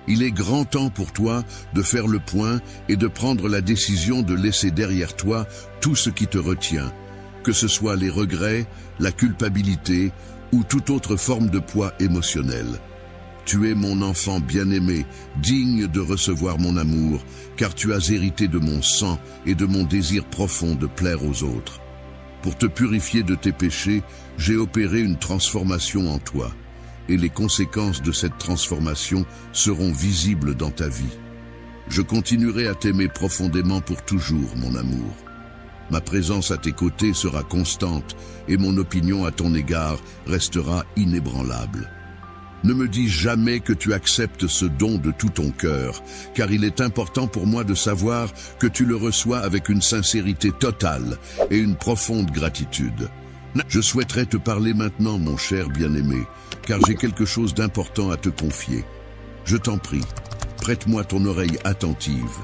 Il est grand temps pour toi de faire le point et de prendre la décision de laisser derrière toi tout ce qui te retient, que ce soit les regrets, la culpabilité ou toute autre forme de poids émotionnel. Tu es mon enfant bien-aimé, digne de recevoir mon amour, car tu as hérité de mon sang et de mon désir profond de plaire aux autres. Pour te purifier de tes péchés, j'ai opéré une transformation en toi. Et les conséquences de cette transformation seront visibles dans ta vie. Je continuerai à t'aimer profondément pour toujours, mon amour. Ma présence à tes côtés sera constante et mon opinion à ton égard restera inébranlable. Ne me dis jamais que tu acceptes ce don de tout ton cœur, car il est important pour moi de savoir que tu le reçois avec une sincérité totale et une profonde gratitude. Je souhaiterais te parler maintenant, mon cher bien-aimé, car j'ai quelque chose d'important à te confier. Je t'en prie, prête-moi ton oreille attentive.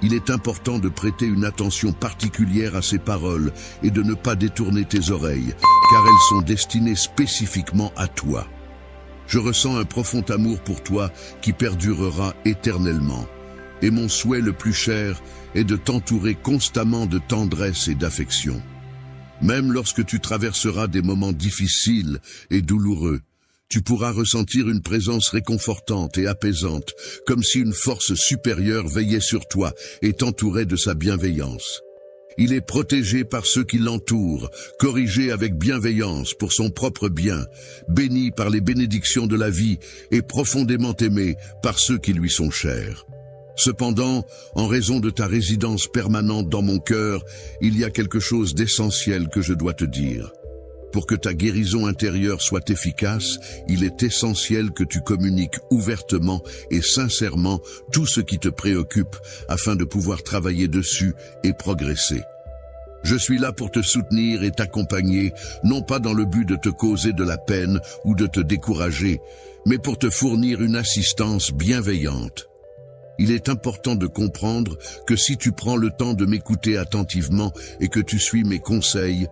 Il est important de prêter une attention particulière à ces paroles et de ne pas détourner tes oreilles, car elles sont destinées spécifiquement à toi. Je ressens un profond amour pour toi qui perdurera éternellement. Et mon souhait le plus cher est de t'entourer constamment de tendresse et d'affection. Même lorsque tu traverseras des moments difficiles et douloureux, tu pourras ressentir une présence réconfortante et apaisante, comme si une force supérieure veillait sur toi et t'entourait de sa bienveillance. Il est protégé par ceux qui l'entourent, corrigé avec bienveillance pour son propre bien, béni par les bénédictions de la vie et profondément aimé par ceux qui lui sont chers. Cependant, en raison de ta résidence permanente dans mon cœur, il y a quelque chose d'essentiel que je dois te dire. Pour que ta guérison intérieure soit efficace, il est essentiel que tu communiques ouvertement et sincèrement tout ce qui te préoccupe afin de pouvoir travailler dessus et progresser. Je suis là pour te soutenir et t'accompagner, non pas dans le but de te causer de la peine ou de te décourager, mais pour te fournir une assistance bienveillante. Il est important de comprendre que si tu prends le temps de m'écouter attentivement et que tu suis mes conseils,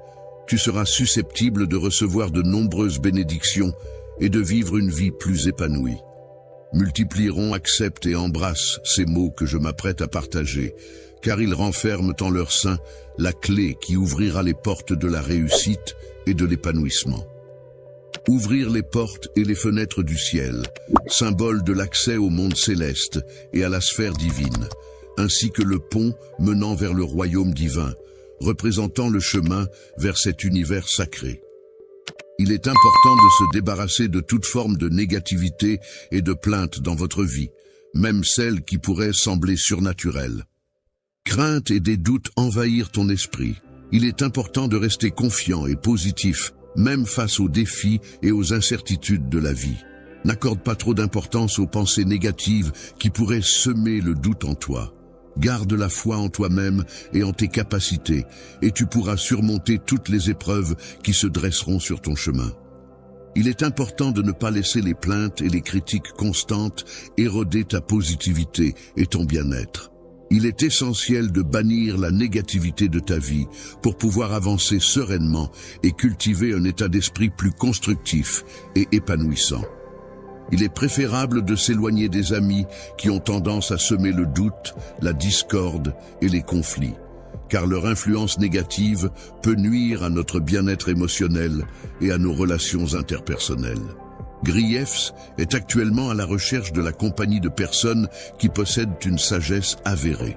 tu seras susceptible de recevoir de nombreuses bénédictions et de vivre une vie plus épanouie. Multiplieront, accepte et embrasse ces mots que je m'apprête à partager, car ils renferment en leur sein la clé qui ouvrira les portes de la réussite et de l'épanouissement. Ouvrir les portes et les fenêtres du ciel, symbole de l'accès au monde céleste et à la sphère divine, ainsi que le pont menant vers le royaume divin, représentant le chemin vers cet univers sacré. Il est important de se débarrasser de toute forme de négativité et de plainte dans votre vie, même celles qui pourraient sembler surnaturelles. Crainte et des doutes envahirent ton esprit. Il est important de rester confiant et positif, même face aux défis et aux incertitudes de la vie. N'accorde pas trop d'importance aux pensées négatives qui pourraient semer le doute en toi. Garde la foi en toi-même et en tes capacités, et tu pourras surmonter toutes les épreuves qui se dresseront sur ton chemin. Il est important de ne pas laisser les plaintes et les critiques constantes éroder ta positivité et ton bien-être. Il est essentiel de bannir la négativité de ta vie pour pouvoir avancer sereinement et cultiver un état d'esprit plus constructif et épanouissant. Il est préférable de s'éloigner des amis qui ont tendance à semer le doute, la discorde et les conflits, car leur influence négative peut nuire à notre bien-être émotionnel et à nos relations interpersonnelles. Griefs est actuellement à la recherche de la compagnie de personnes qui possèdent une sagesse avérée.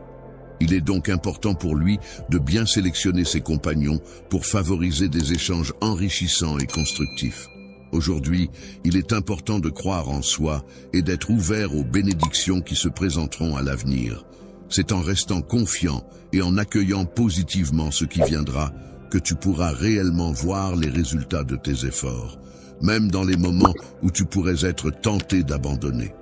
Il est donc important pour lui de bien sélectionner ses compagnons pour favoriser des échanges enrichissants et constructifs. Aujourd'hui, il est important de croire en soi et d'être ouvert aux bénédictions qui se présenteront à l'avenir. C'est en restant confiant et en accueillant positivement ce qui viendra que tu pourras réellement voir les résultats de tes efforts, même dans les moments où tu pourrais être tenté d'abandonner.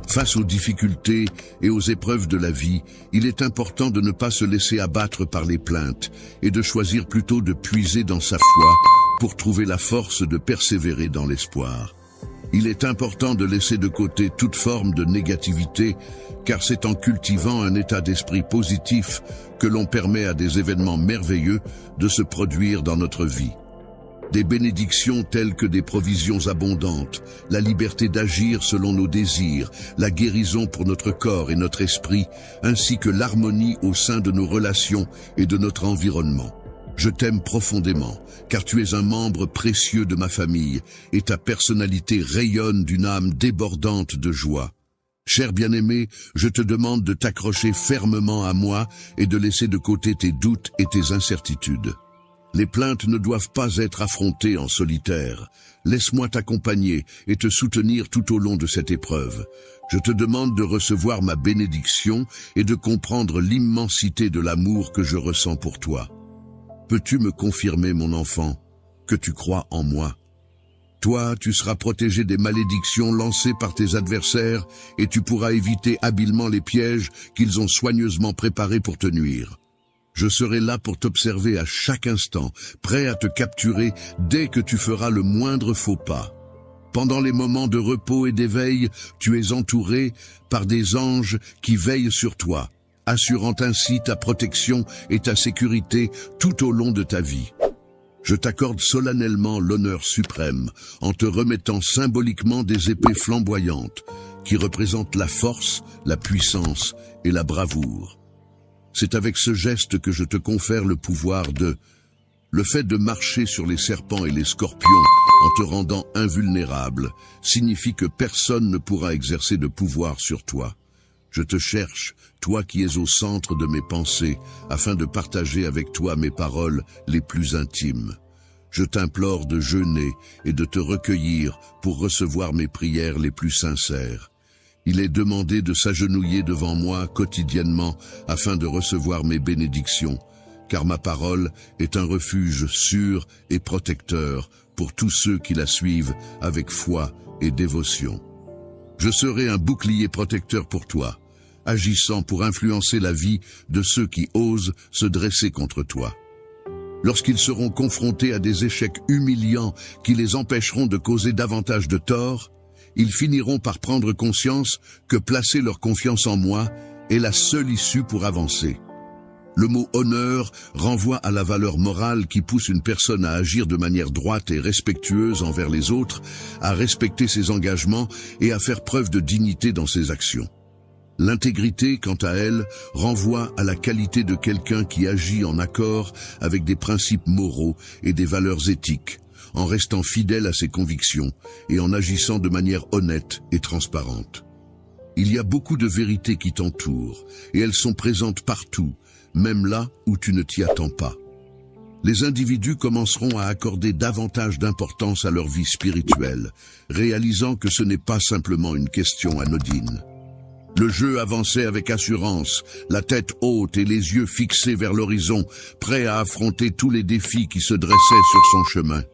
Face aux difficultés et aux épreuves de la vie, il est important de ne pas se laisser abattre par les plaintes et de choisir plutôt de puiser dans sa foi pour trouver la force de persévérer dans l'espoir. Il est important de laisser de côté toute forme de négativité, car c'est en cultivant un état d'esprit positif que l'on permet à des événements merveilleux de se produire dans notre vie. Des bénédictions telles que des provisions abondantes, la liberté d'agir selon nos désirs, la guérison pour notre corps et notre esprit, ainsi que l'harmonie au sein de nos relations et de notre environnement. Je t'aime profondément, car tu es un membre précieux de ma famille et ta personnalité rayonne d'une âme débordante de joie. Cher bien-aimé, je te demande de t'accrocher fermement à moi et de laisser de côté tes doutes et tes incertitudes. Les plaintes ne doivent pas être affrontées en solitaire. Laisse-moi t'accompagner et te soutenir tout au long de cette épreuve. Je te demande de recevoir ma bénédiction et de comprendre l'immensité de l'amour que je ressens pour toi. Peux-tu me confirmer, mon enfant, que tu crois en moi? Toi, tu seras protégé des malédictions lancées par tes adversaires et tu pourras éviter habilement les pièges qu'ils ont soigneusement préparés pour te nuire. Je serai là pour t'observer à chaque instant, prêt à te capturer dès que tu feras le moindre faux pas. Pendant les moments de repos et d'éveil, tu es entouré par des anges qui veillent sur toi, assurant ainsi ta protection et ta sécurité tout au long de ta vie. Je t'accorde solennellement l'honneur suprême en te remettant symboliquement des épées flamboyantes qui représentent la force, la puissance et la bravoure. C'est avec ce geste que je te confère le pouvoir de... Le fait de marcher sur les serpents et les scorpions en te rendant invulnérable signifie que personne ne pourra exercer de pouvoir sur toi. Je te cherche, toi qui es au centre de mes pensées, afin de partager avec toi mes paroles les plus intimes. Je t'implore de jeûner et de te recueillir pour recevoir mes prières les plus sincères. Il est demandé de s'agenouiller devant moi quotidiennement afin de recevoir mes bénédictions, car ma parole est un refuge sûr et protecteur pour tous ceux qui la suivent avec foi et dévotion. Je serai un bouclier protecteur pour toi, agissant pour influencer la vie de ceux qui osent se dresser contre toi. Lorsqu'ils seront confrontés à des échecs humiliants qui les empêcheront de causer davantage de tort, Ils finiront par prendre conscience que placer leur confiance en moi est la seule issue pour avancer. Le mot honneur renvoie à la valeur morale qui pousse une personne à agir de manière droite et respectueuse envers les autres, à respecter ses engagements et à faire preuve de dignité dans ses actions. L'intégrité, quant à elle, renvoie à la qualité de quelqu'un qui agit en accord avec des principes moraux et des valeurs éthiques, en restant fidèle à ses convictions et en agissant de manière honnête et transparente. Il y a beaucoup de vérités qui t'entourent, et elles sont présentes partout, même là où tu ne t'y attends pas. Les individus commenceront à accorder davantage d'importance à leur vie spirituelle, réalisant que ce n'est pas simplement une question anodine. Le jeu avançait avec assurance, la tête haute et les yeux fixés vers l'horizon, prêt à affronter tous les défis qui se dressaient sur son chemin.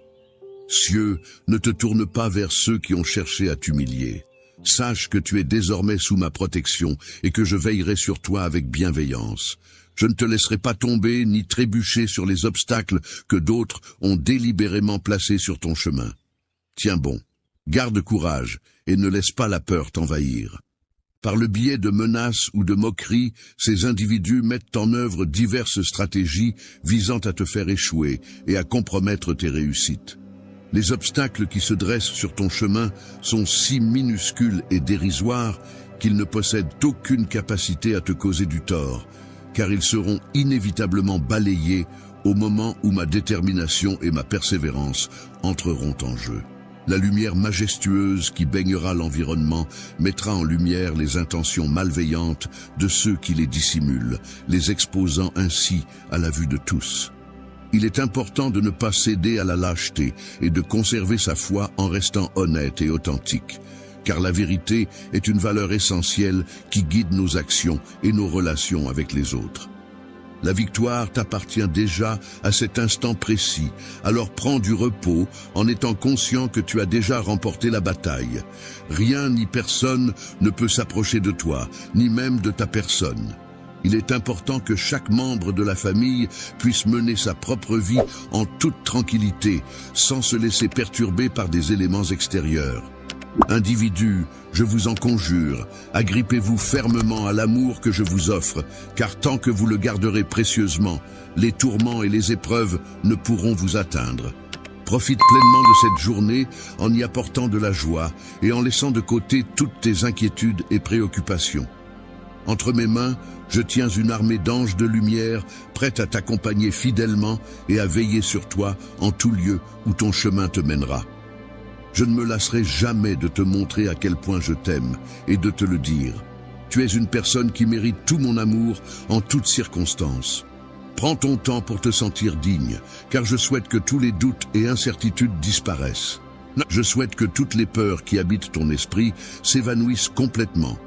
Cieux, ne te tourne pas vers ceux qui ont cherché à t'humilier. Sache que tu es désormais sous ma protection et que je veillerai sur toi avec bienveillance. Je ne te laisserai pas tomber ni trébucher sur les obstacles que d'autres ont délibérément placés sur ton chemin. Tiens bon, garde courage et ne laisse pas la peur t'envahir. Par le biais de menaces ou de moqueries, ces individus mettent en œuvre diverses stratégies visant à te faire échouer et à compromettre tes réussites. Les obstacles qui se dressent sur ton chemin sont si minuscules et dérisoires qu'ils ne possèdent aucune capacité à te causer du tort, car ils seront inévitablement balayés au moment où ma détermination et ma persévérance entreront en jeu. La lumière majestueuse qui baignera l'environnement mettra en lumière les intentions malveillantes de ceux qui les dissimulent, les exposant ainsi à la vue de tous. Il est important de ne pas céder à la lâcheté et de conserver sa foi en restant honnête et authentique, car la vérité est une valeur essentielle qui guide nos actions et nos relations avec les autres. La victoire t'appartient déjà à cet instant précis, alors prends du repos en étant conscient que tu as déjà remporté la bataille. Rien ni personne ne peut s'approcher de toi, ni même de ta personne. Il est important que chaque membre de la famille puisse mener sa propre vie en toute tranquillité, sans se laisser perturber par des éléments extérieurs. Individus, je vous en conjure, agrippez-vous fermement à l'amour que je vous offre, car tant que vous le garderez précieusement, les tourments et les épreuves ne pourront vous atteindre. Profite pleinement de cette journée en y apportant de la joie et en laissant de côté toutes tes inquiétudes et préoccupations. Entre mes mains, je tiens une armée d'anges de lumière prête à t'accompagner fidèlement et à veiller sur toi en tout lieu où ton chemin te mènera. Je ne me lasserai jamais de te montrer à quel point je t'aime et de te le dire. Tu es une personne qui mérite tout mon amour en toutes circonstances. Prends ton temps pour te sentir digne, car je souhaite que tous les doutes et incertitudes disparaissent. Je souhaite que toutes les peurs qui habitent ton esprit s'évanouissent complètement,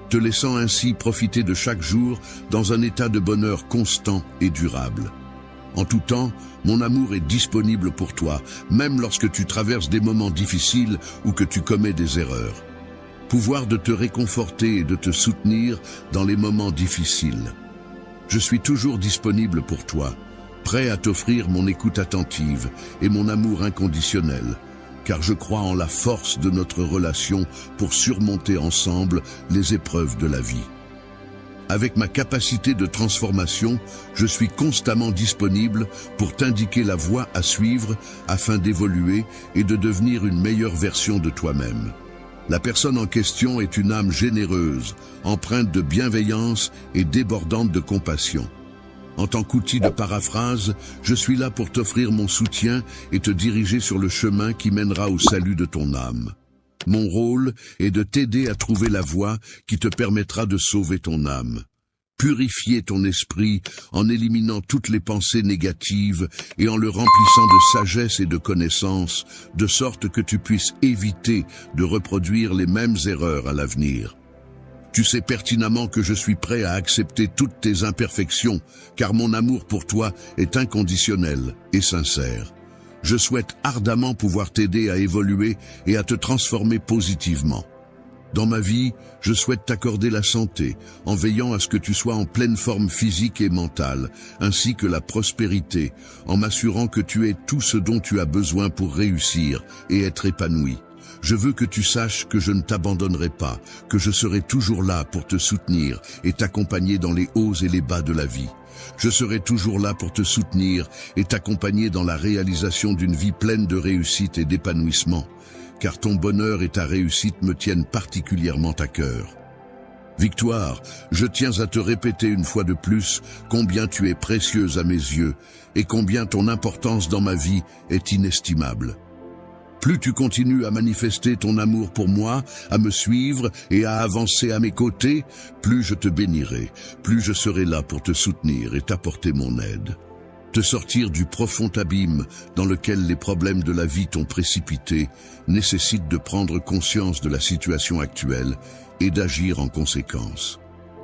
te laissant ainsi profiter de chaque jour dans un état de bonheur constant et durable. En tout temps, mon amour est disponible pour toi, même lorsque tu traverses des moments difficiles ou que tu commets des erreurs. Pouvoir de te réconforter et de te soutenir dans les moments difficiles. Je suis toujours disponible pour toi, prêt à t'offrir mon écoute attentive et mon amour inconditionnel, car je crois en la force de notre relation pour surmonter ensemble les épreuves de la vie. Avec ma capacité de transformation, je suis constamment disponible pour t'indiquer la voie à suivre afin d'évoluer et de devenir une meilleure version de toi-même. La personne en question est une âme généreuse, empreinte de bienveillance et débordante de compassion. En tant qu'outil de paraphrase, je suis là pour t'offrir mon soutien et te diriger sur le chemin qui mènera au salut de ton âme. Mon rôle est de t'aider à trouver la voie qui te permettra de sauver ton âme. Purifier ton esprit en éliminant toutes les pensées négatives et en le remplissant de sagesse et de connaissance, de sorte que tu puisses éviter de reproduire les mêmes erreurs à l'avenir. Tu sais pertinemment que je suis prêt à accepter toutes tes imperfections, car mon amour pour toi est inconditionnel et sincère. Je souhaite ardemment pouvoir t'aider à évoluer et à te transformer positivement. Dans ma vie, je souhaite t'accorder la santé, en veillant à ce que tu sois en pleine forme physique et mentale, ainsi que la prospérité, en m'assurant que tu aies tout ce dont tu as besoin pour réussir et être épanoui. je veux que tu saches que je ne t'abandonnerai pas, que je serai toujours là pour te soutenir et t'accompagner dans les hauts et les bas de la vie. Je serai toujours là pour te soutenir et t'accompagner dans la réalisation d'une vie pleine de réussite et d'épanouissement, car ton bonheur et ta réussite me tiennent particulièrement à cœur. Victoire, je tiens à te répéter une fois de plus combien tu es précieuse à mes yeux et combien ton importance dans ma vie est inestimable. Plus tu continues à manifester ton amour pour moi, à me suivre et à avancer à mes côtés, plus je te bénirai, plus je serai là pour te soutenir et t'apporter mon aide. Te sortir du profond abîme dans lequel les problèmes de la vie t'ont précipité nécessite de prendre conscience de la situation actuelle et d'agir en conséquence.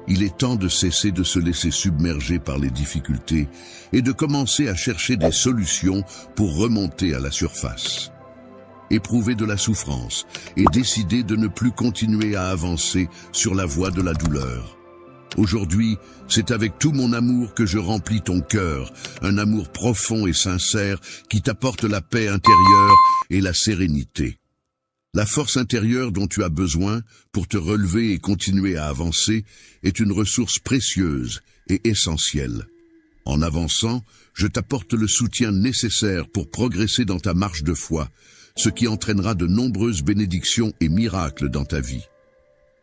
Il est temps de cesser de se laisser submerger par les difficultés et de commencer à chercher des solutions pour remonter à la surface. Éprouver de la souffrance et décider de ne plus continuer à avancer sur la voie de la douleur. Aujourd'hui, c'est avec tout mon amour que je remplis ton cœur, un amour profond et sincère qui t'apporte la paix intérieure et la sérénité. La force intérieure dont tu as besoin pour te relever et continuer à avancer est une ressource précieuse et essentielle. En avançant, je t'apporte le soutien nécessaire pour progresser dans ta marche de foi, ce qui entraînera de nombreuses bénédictions et miracles dans ta vie.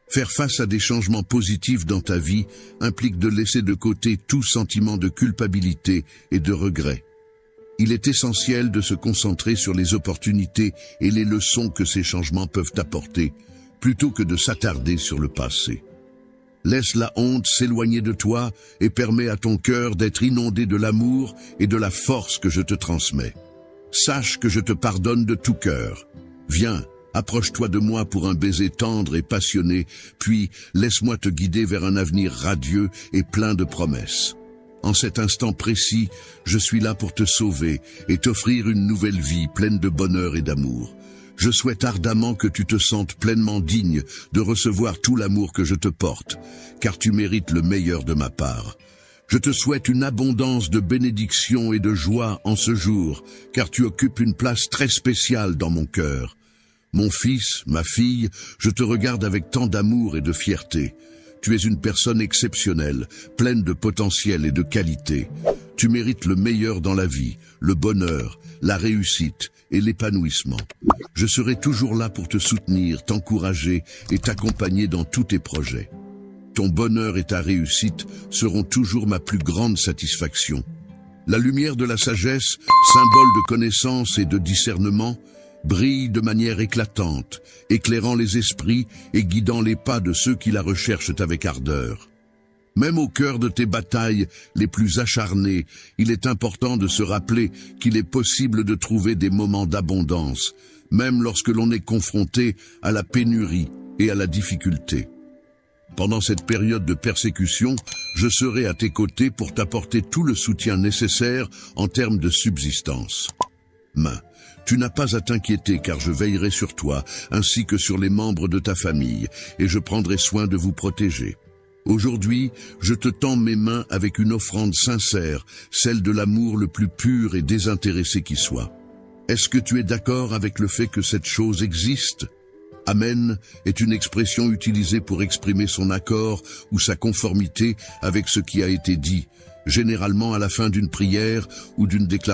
Faire face à des changements positifs dans ta vie implique de laisser de côté tout sentiment de culpabilité et de regret. Il est essentiel de se concentrer sur les opportunités et les leçons que ces changements peuvent apporter, plutôt que de s'attarder sur le passé. Laisse la honte s'éloigner de toi et permets à ton cœur d'être inondé de l'amour et de la force que je te transmets. Sache que je te pardonne de tout cœur. Viens, approche-toi de moi pour un baiser tendre et passionné, puis laisse-moi te guider vers un avenir radieux et plein de promesses. En cet instant précis, je suis là pour te sauver et t'offrir une nouvelle vie pleine de bonheur et d'amour. Je souhaite ardemment que tu te sentes pleinement digne de recevoir tout l'amour que je te porte, car tu mérites le meilleur de ma part. Je te souhaite une abondance de bénédictions et de joie en ce jour, car tu occupes une place très spéciale dans mon cœur. Mon fils, ma fille, je te regarde avec tant d'amour et de fierté. Tu es une personne exceptionnelle, pleine de potentiel et de qualité. Tu mérites le meilleur dans la vie, le bonheur, la réussite et l'épanouissement. Je serai toujours là pour te soutenir, t'encourager et t'accompagner dans tous tes projets. Ton bonheur et ta réussite seront toujours ma plus grande satisfaction. La lumière de la sagesse, symbole de connaissance et de discernement, brille de manière éclatante, éclairant les esprits et guidant les pas de ceux qui la recherchent avec ardeur. Même au cœur de tes batailles les plus acharnées, il est important de se rappeler qu'il est possible de trouver des moments d'abondance, même lorsque l'on est confronté à la pénurie et à la difficulté. Pendant cette période de persécution, je serai à tes côtés pour t'apporter tout le soutien nécessaire en termes de subsistance. Tu n'as pas à t'inquiéter car je veillerai sur toi, ainsi que sur les membres de ta famille, et je prendrai soin de vous protéger. Aujourd'hui, je te tends mes mains avec une offrande sincère, celle de l'amour le plus pur et désintéressé qui soit. Est-ce que tu es d'accord avec le fait que cette chose existe ? Amen est une expression utilisée pour exprimer son accord ou sa conformité avec ce qui a été dit, généralement à la fin d'une prière ou d'une déclaration.